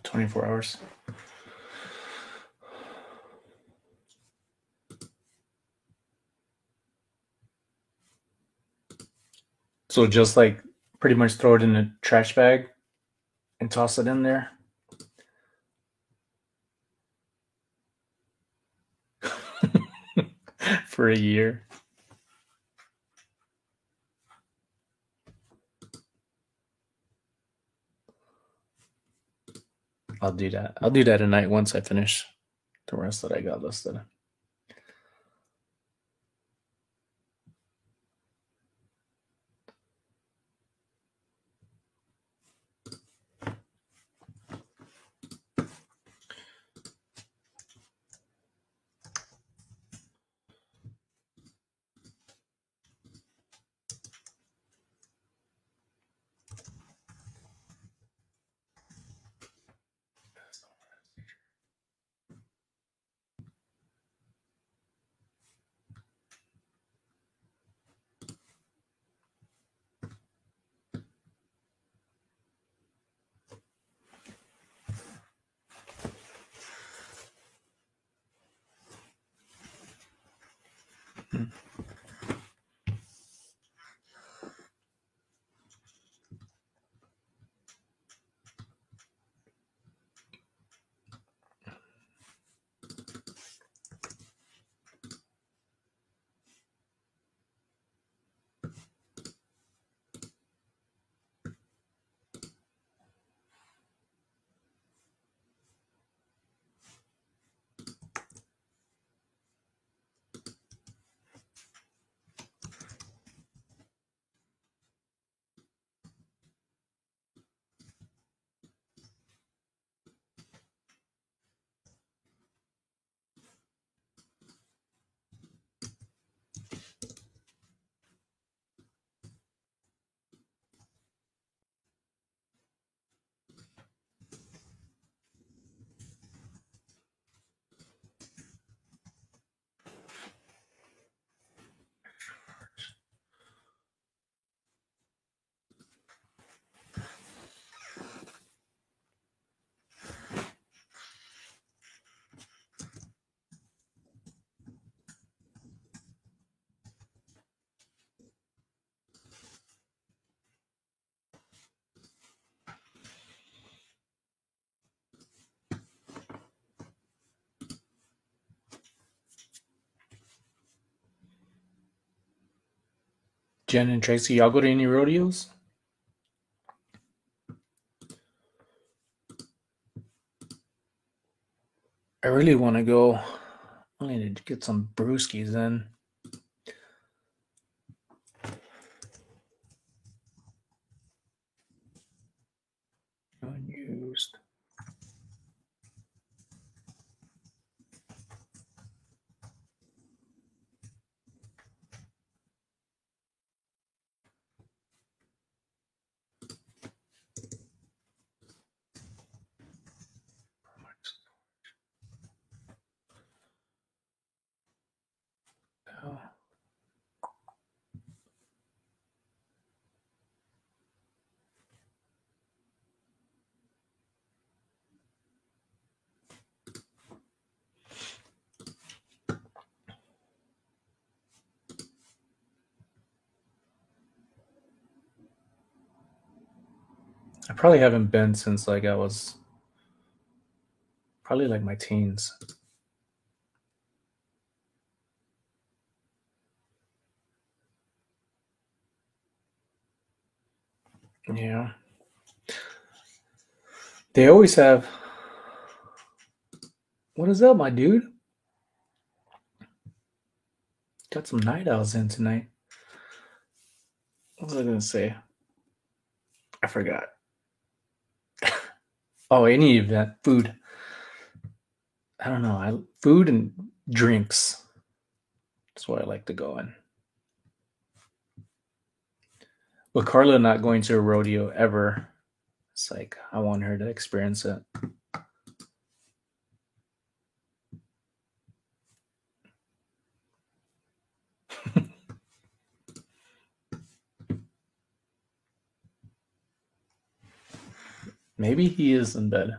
$24 hours. So just like pretty much throw it in a trash bag and toss it in there. For a year. I'll do that. I'll do that tonight once I finish the rest that I got listed. Jen and Tracy, y'all go to any rodeos? I really want to go. I need to get some brewskis in. Unused. Oh. I probably haven't been since like I was probably like my teens. Yeah. They always have. What is up, my dude? Got some night owls in tonight. What was I gonna say? I forgot. Oh, any event, food. I don't know. Food and drinks. That's what I like to go in. With Carla not going to a rodeo ever, it's like I want her to experience it. Maybe he is in bed.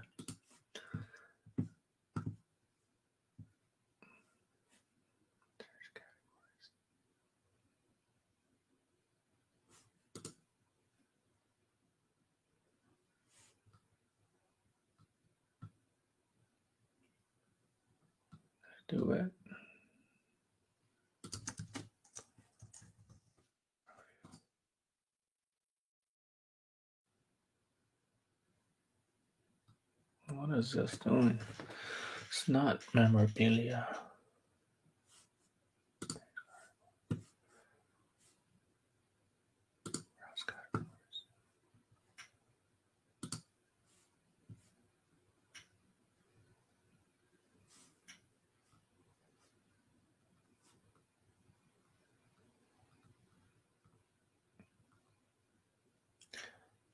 Do it. What is this doing? It's not memorabilia.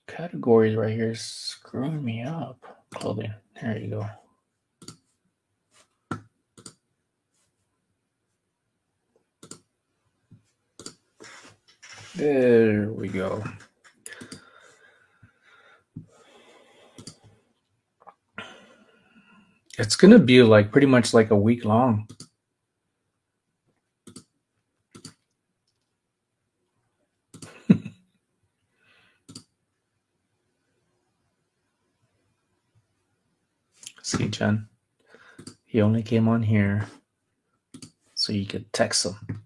Categories right here is screwing me up. Clothing. There you go. There we go. It's gonna be like pretty much like a week long. See, Jen. He only came on here so you could text him.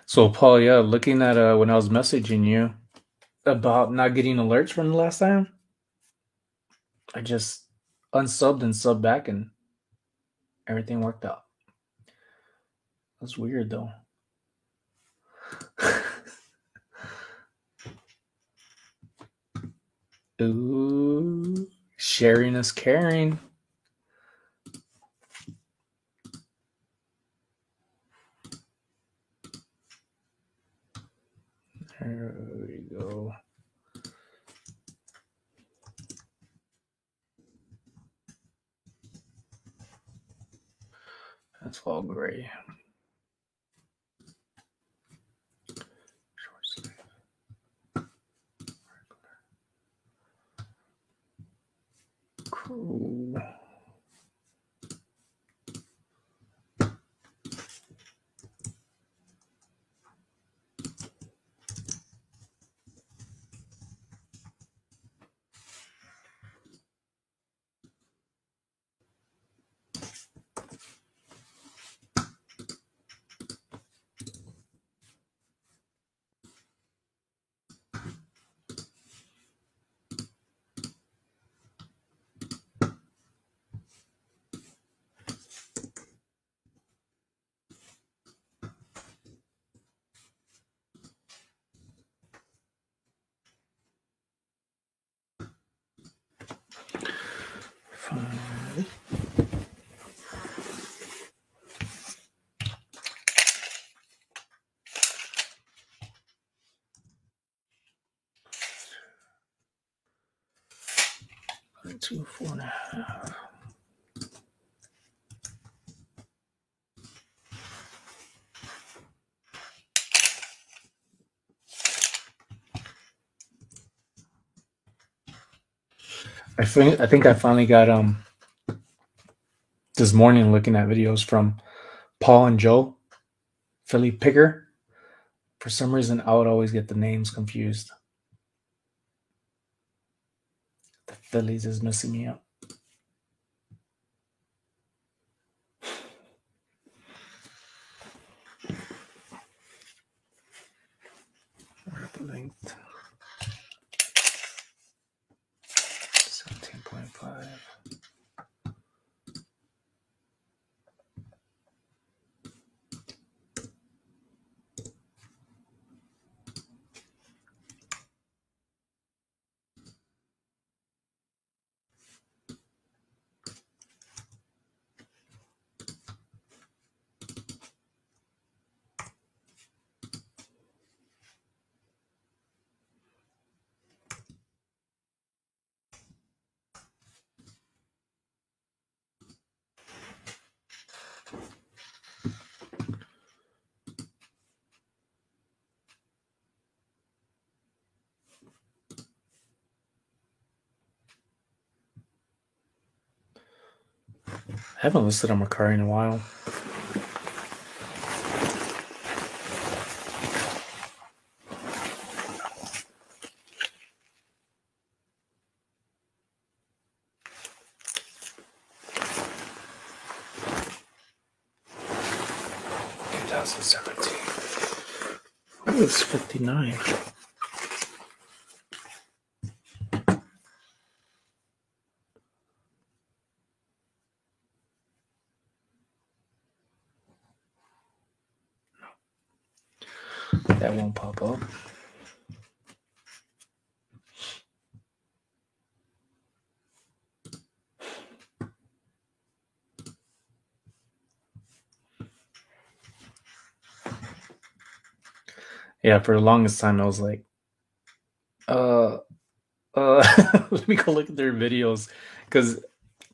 So Paul, yeah, looking at when I was messaging you about not getting alerts from the last time, I just unsubbed and subbed back and everything worked out. That's weird though. Ooh, sharing is caring. There we go. That's all gray. Short sleeve. Cool. Two, 4.5. I think I finally got this morning looking at videos from Paul and Joe, Philly Picker. For some reason, I would always get the names confused. The Phillies is messing me up. Length 17.5. I haven't listed on Mercari in a while. Oh, it's 59. That won't pop up. Yeah, for the longest time, I was like, let me go look at their videos. Because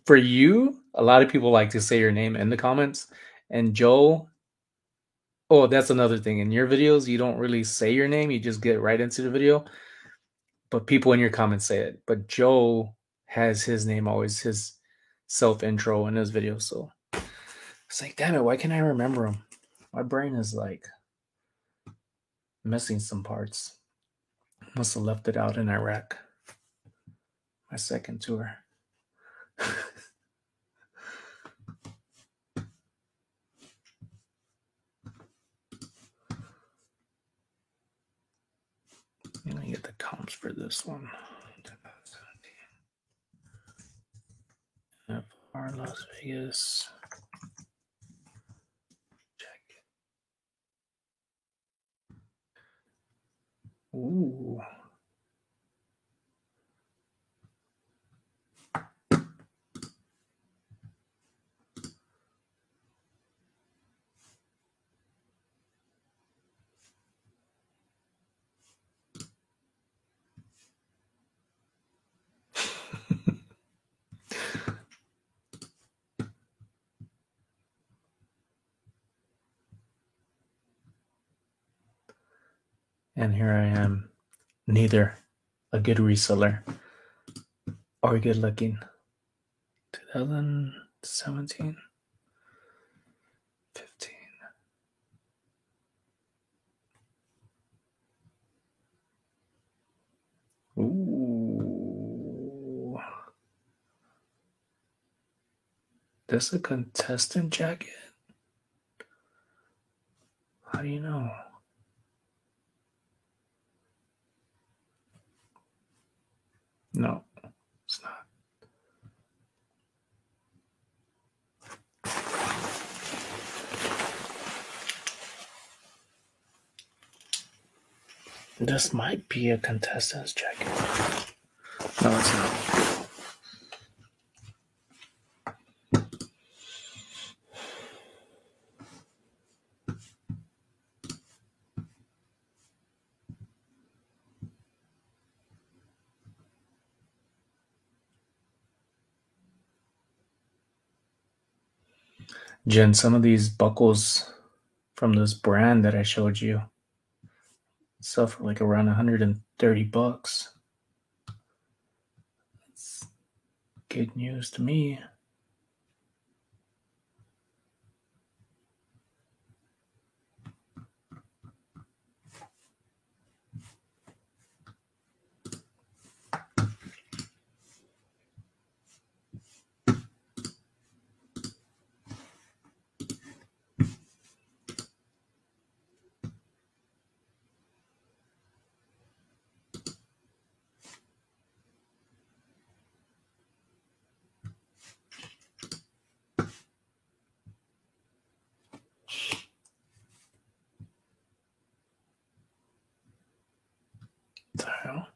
for you, a lot of people like to say your name in the comments. And Joe, oh, that's another thing. In your videos, you don't really say your name. You just get right into the video. But people in your comments say it. But Joe has his name always, his self-intro in his videos. So it's like, damn it, why can't I remember him? My brain is like missing some parts. Must have left it out in Iraq. My second tour. Let me get the comps for this one. 2017. FR Las Vegas. Check it. Ooh. And here I am, neither a good reseller or good looking. 2017, 15. Ooh. This a contestant jacket? How do you know? No, it's not. This might be a contestant's jacket. No, it's not. Jen, some of these buckles from this brand that I showed you sell for like around $130. It's good news to me. What the hell?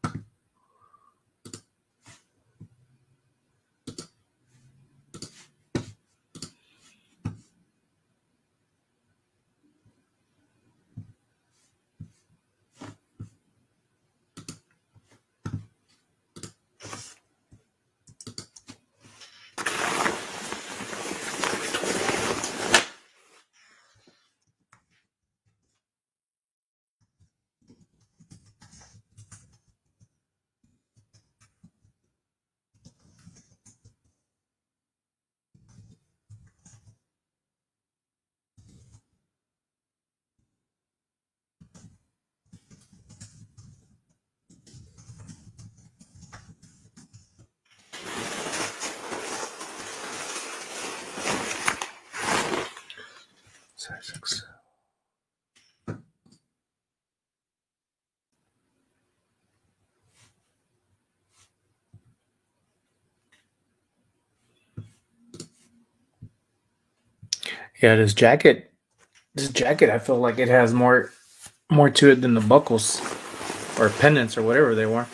Size 6. Yeah, this jacket, I feel like it has more to it than the buckles or pendants or whatever they were.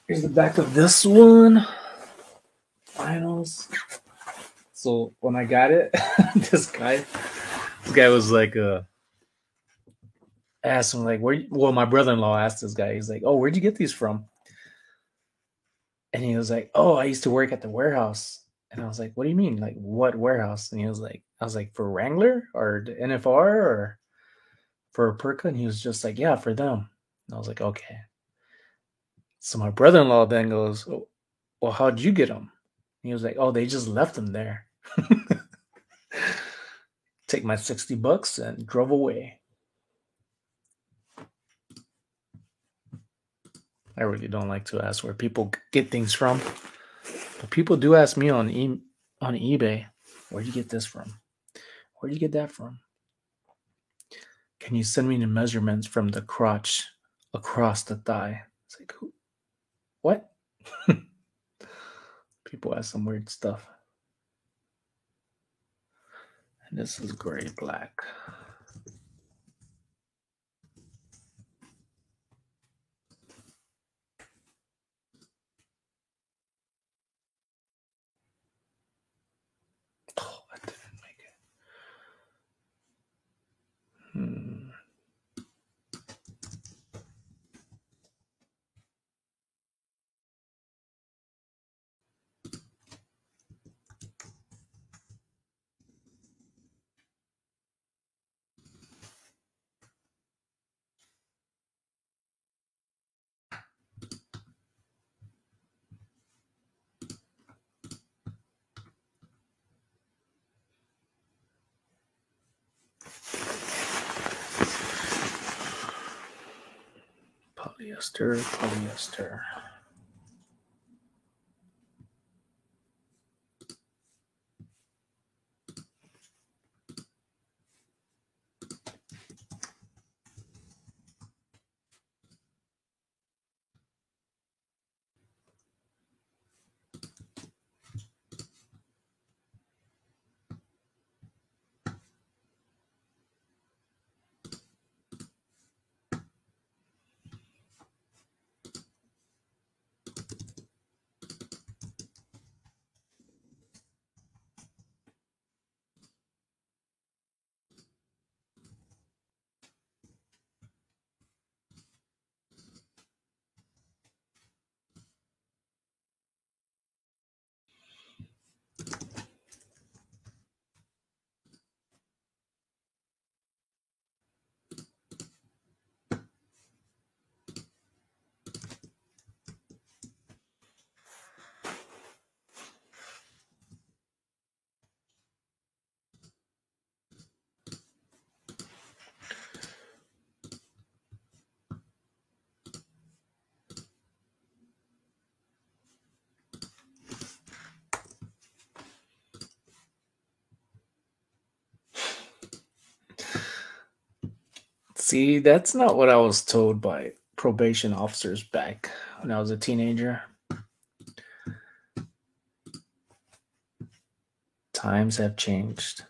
Here's the back of this one. Finals. So when I got it, this guy was like, asked him like, where? Well, my brother-in-law asked this guy. He's like, "Oh, where'd you get these from?" And he was like, "Oh, I used to work at the warehouse." And I was like, "What do you mean? Like, what warehouse?" And he was like, "I was like, for Wrangler or the NFR or for Perka?" And he was just like, "Yeah, for them." And I was like, "Okay." So my brother-in-law then goes, "Oh, well, how'd you get them?" And he was like, "Oh, they just left them there." Take my $60 and drove away. I really don't like to ask where people get things from, but people do ask me on eBay, "Where'd you get this from? Where'd you get that from? Can you send me the measurements from the crotch across the thigh?" It's like, what? People ask some weird stuff. And this is gray black. Oh, I didn't make it. Polyester. See, that's not what I was told by probation officers back when I was a teenager. Times have changed.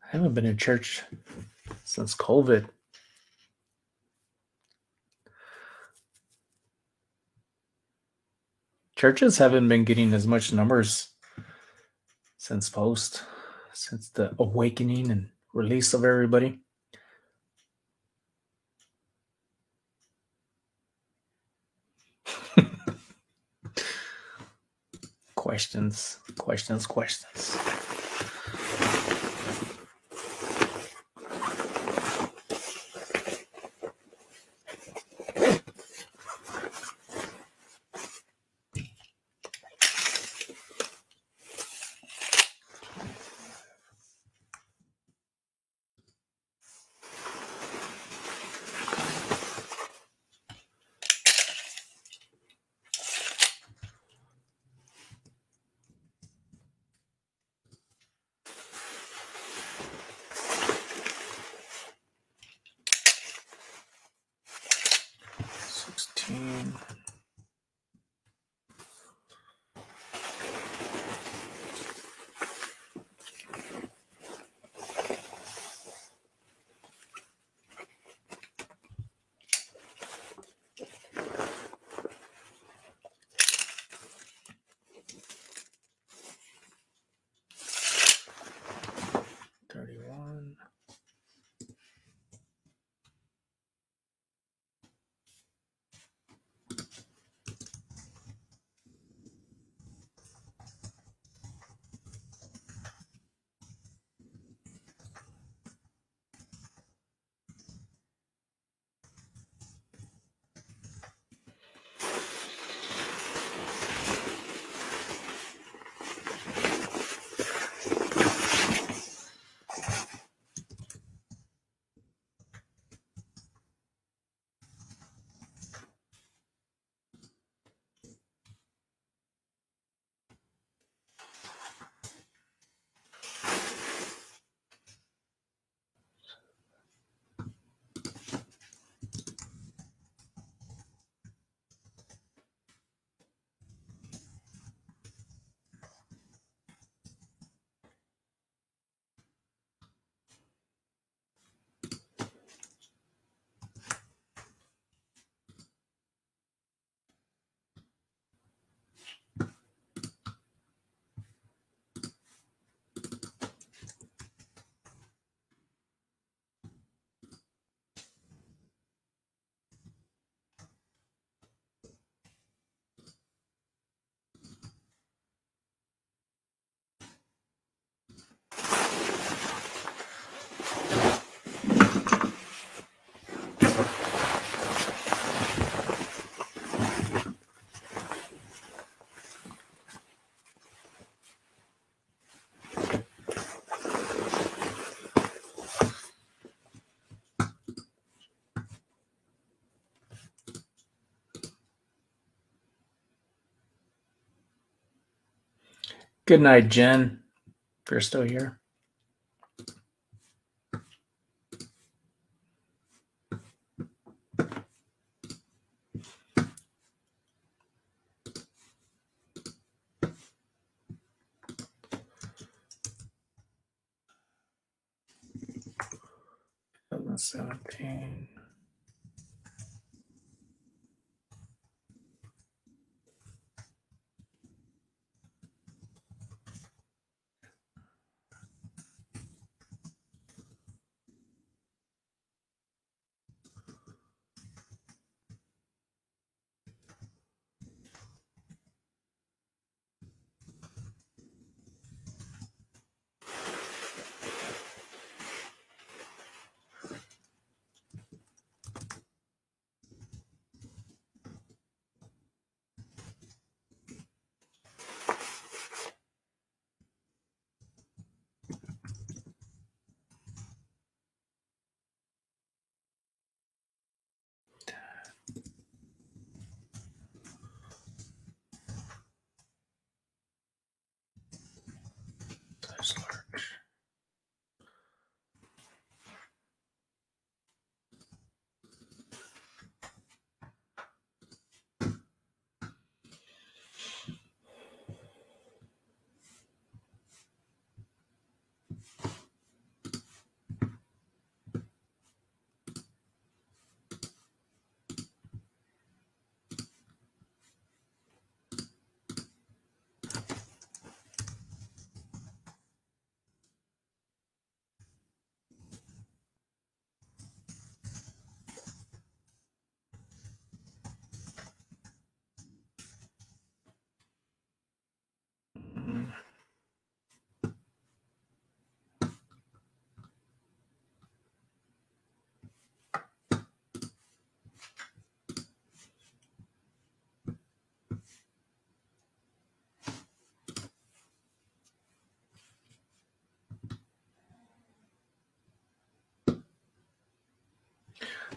I haven't been in church since COVID. Churches haven't been getting as much numbers since since the awakening and release of everybody. Questions. 16. Good night, Jen. If you're still here. Seven 17.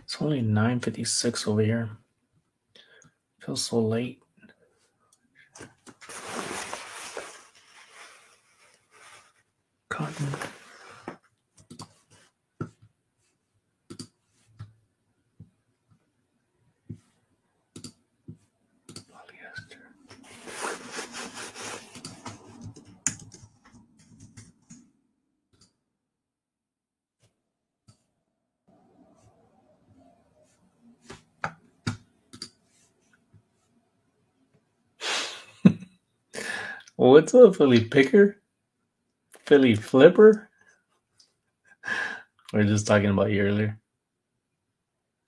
It's only 9:56 over here. Feels so late. Cotton. Polyester. What's up, Philly Picker? Philly Flipper? We were just talking about you earlier.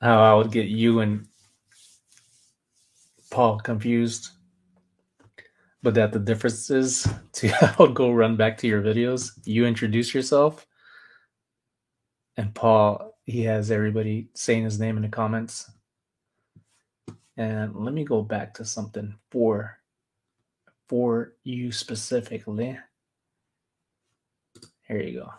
How I would get you and Paul confused. But that the difference is I'll go run back to your videos. You introduce yourself. And Paul, he has everybody saying his name in the comments. And let me go back to something for you specifically. Here you go.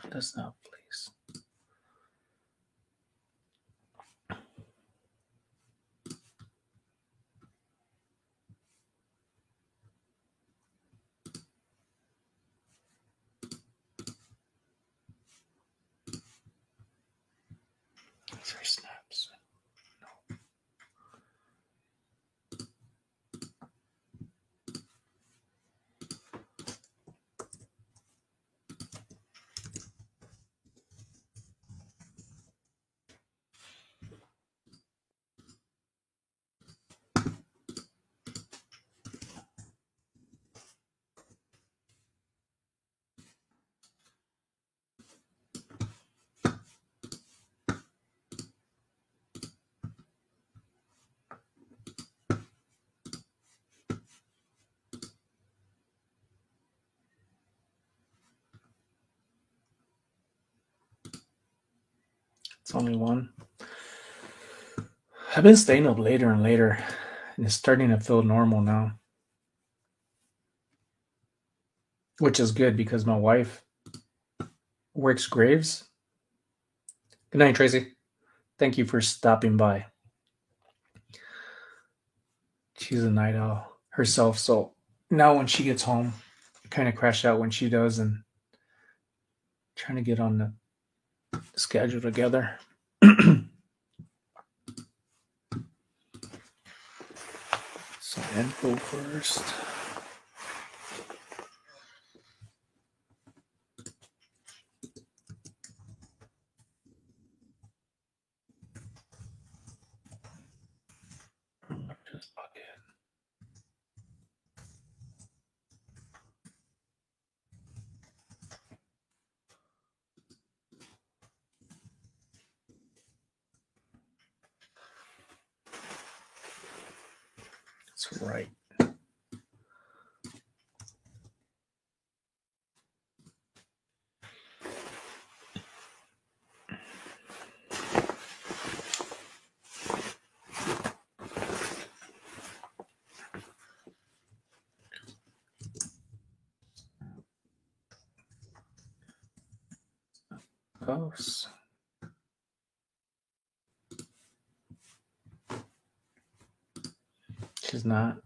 That's not please. These are snaps. No. It's only one. I've been staying up later and later, and it's starting to feel normal now. Which is good because my wife works graves. Good night, Tracy. Thank you for stopping by. She's a night owl herself, so now when she gets home, I kind of crash out when she does, and trying to get on the schedule together. So info first. Just bucket. That's right. Close. She's not.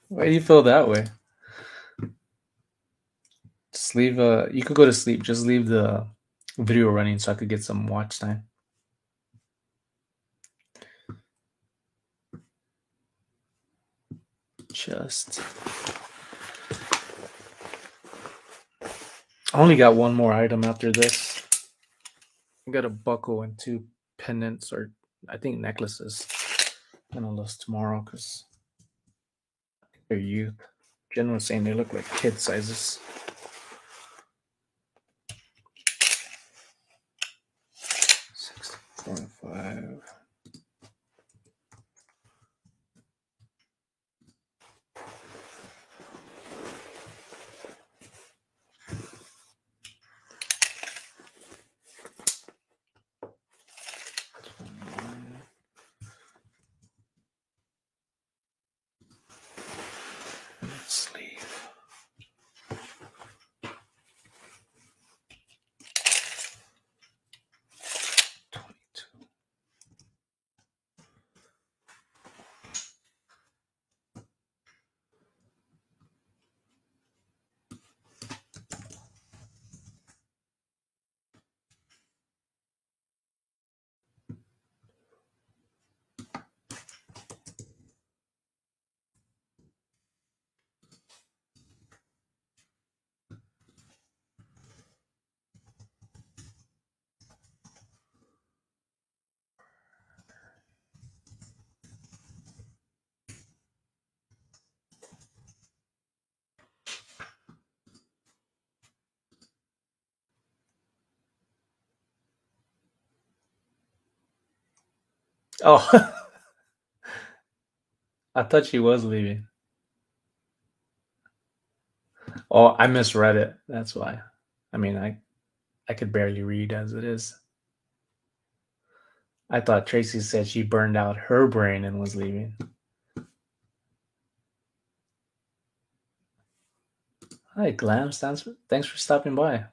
Why do you feel that way? Just leave you could go to sleep. Just leave the video running so I could get some watch time. Just I only got one more item after this. I got a buckle and two pendants, or I think necklaces. I'm gonna list tomorrow because they're youth. Jen was saying they look like kid sizes. 6.5. Sleeve. Oh, I thought she was leaving. Oh, I misread it. That's why. I mean, I could barely read as it is. I thought Tracy said she burned out her brain and was leaving. Hi, Glams. Thanks for stopping by.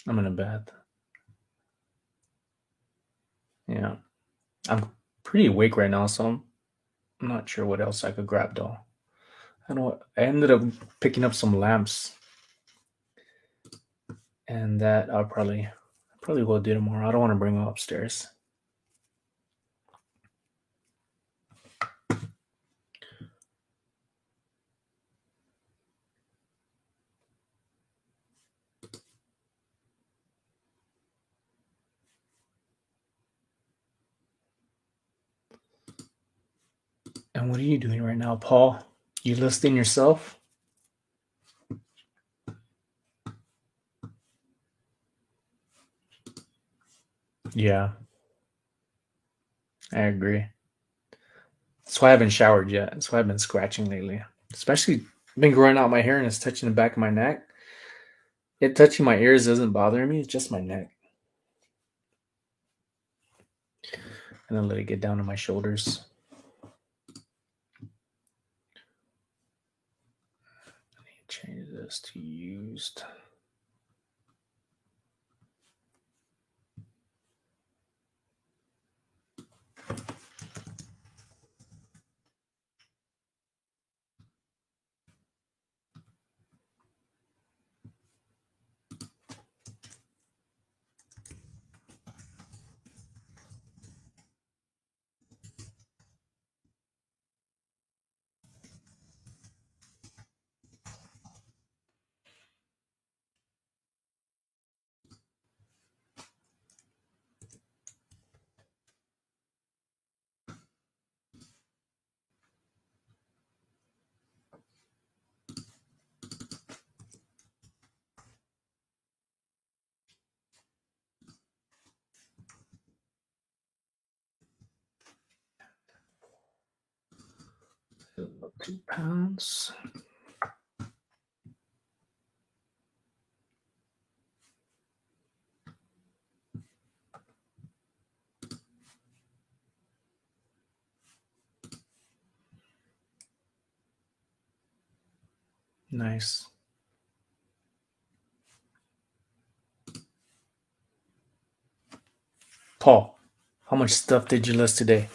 I'm in a bed. Yeah. I'm pretty awake right now, so I'm not sure what else I could grab though. I ended up picking up some lamps, and that I'll probably will do tomorrow. I don't want to bring them upstairs. And what are you doing right now, Paul? You listing yourself? Yeah, I agree. That's why I haven't showered yet. That's why I've been scratching lately. Especially been growing out my hair and it's touching the back of my neck. It touching my ears doesn't bother me. It's just my neck. And then let it get down to my shoulders. I need to change this to used. About 2 pounds. Nice. Paul, how much stuff did you list today?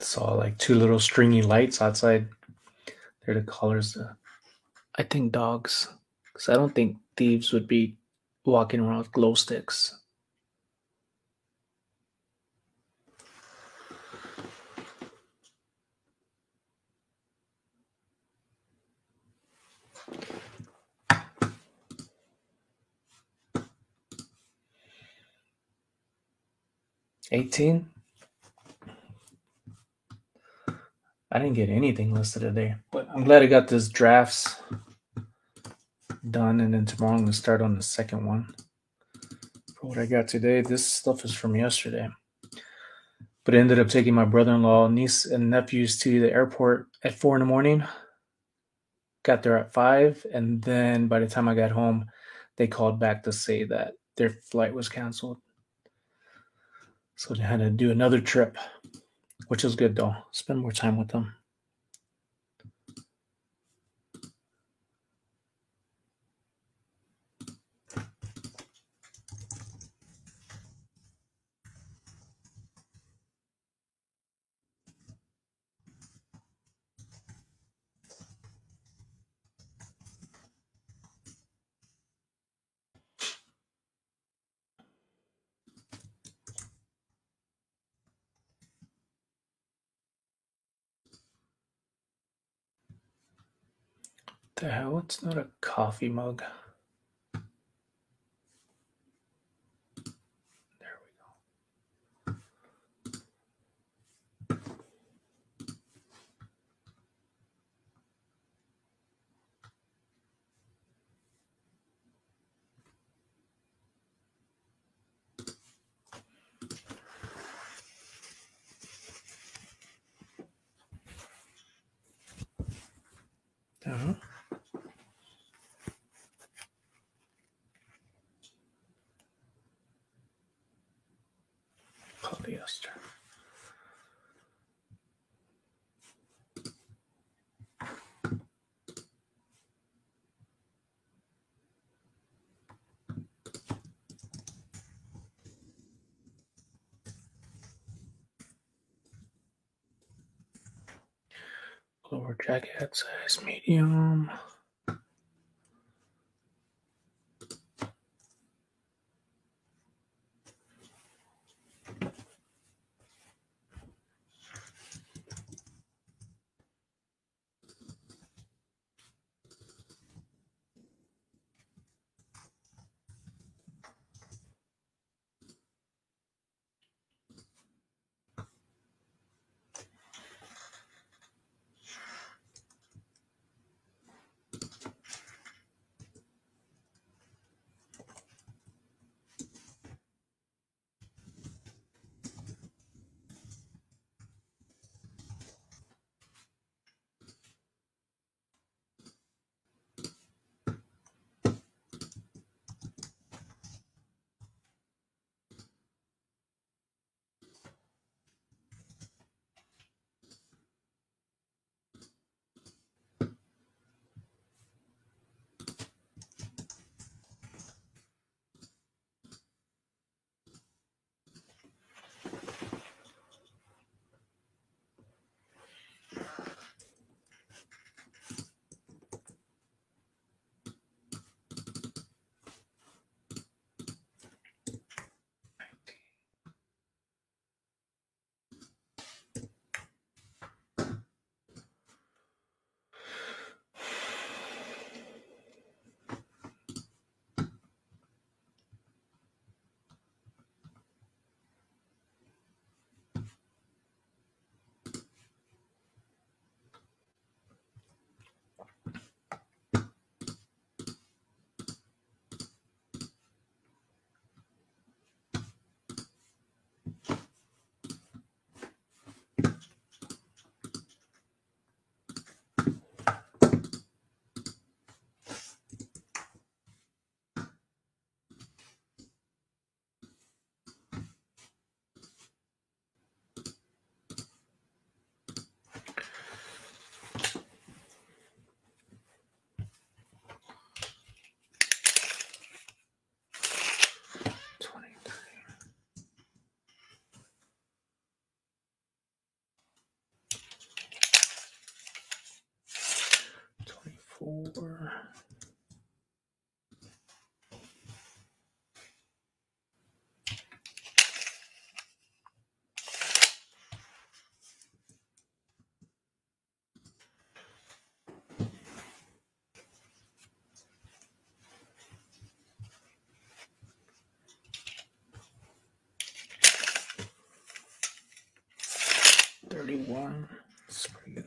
Saw like two little stringy lights outside. They're the colors. I think dogs. Because I don't think thieves would be walking around with glow sticks. $18? I didn't get anything listed today. But I'm glad I got this drafts done, and then tomorrow I'm going to start on the second one. For what I got today, this stuff is from yesterday. But I ended up taking my brother-in-law, niece, and nephews to the airport at 4 in the morning. Got there at 5, and then by the time I got home, they called back to say that their flight was canceled. So they had to do another trip, which is good though. Spend more time with them. The hell? It's not a coffee mug. There we go. Uh-huh. Polyester. Lower jacket size, medium. Four. $31. Spring.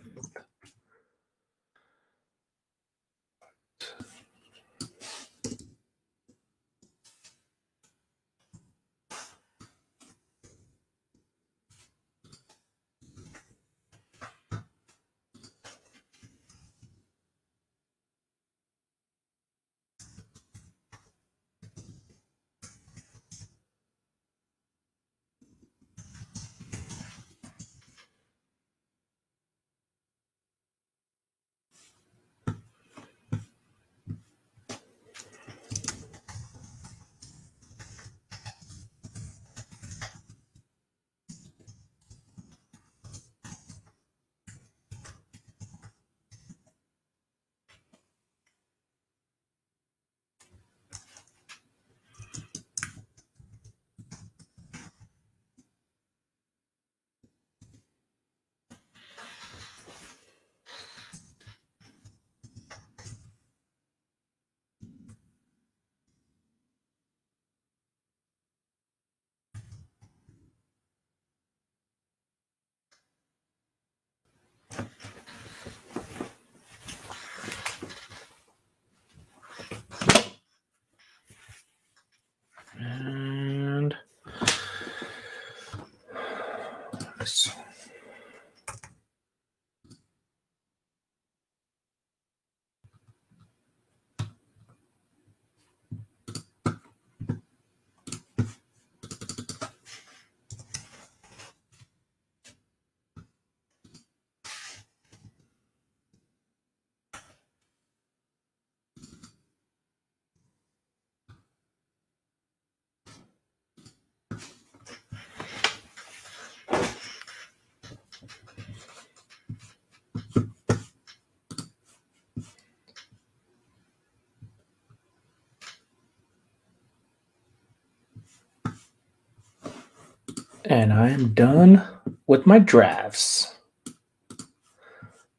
And I am done with my drafts.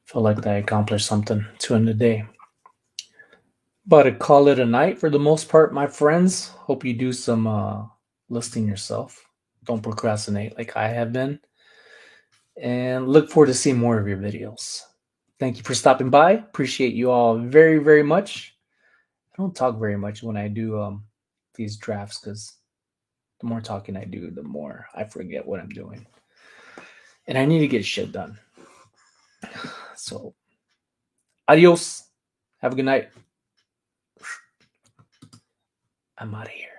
Feel like I accomplished something to end the day. But to call it a night for the most part, my friends. Hope you do some listing yourself. Don't procrastinate like I have been. And look forward to seeing more of your videos. Thank you for stopping by. Appreciate you all very, very much. I don't talk very much when I do these drafts because the more talking I do, the more I forget what I'm doing. And I need to get shit done. So, adios. Have a good night. I'm out of here.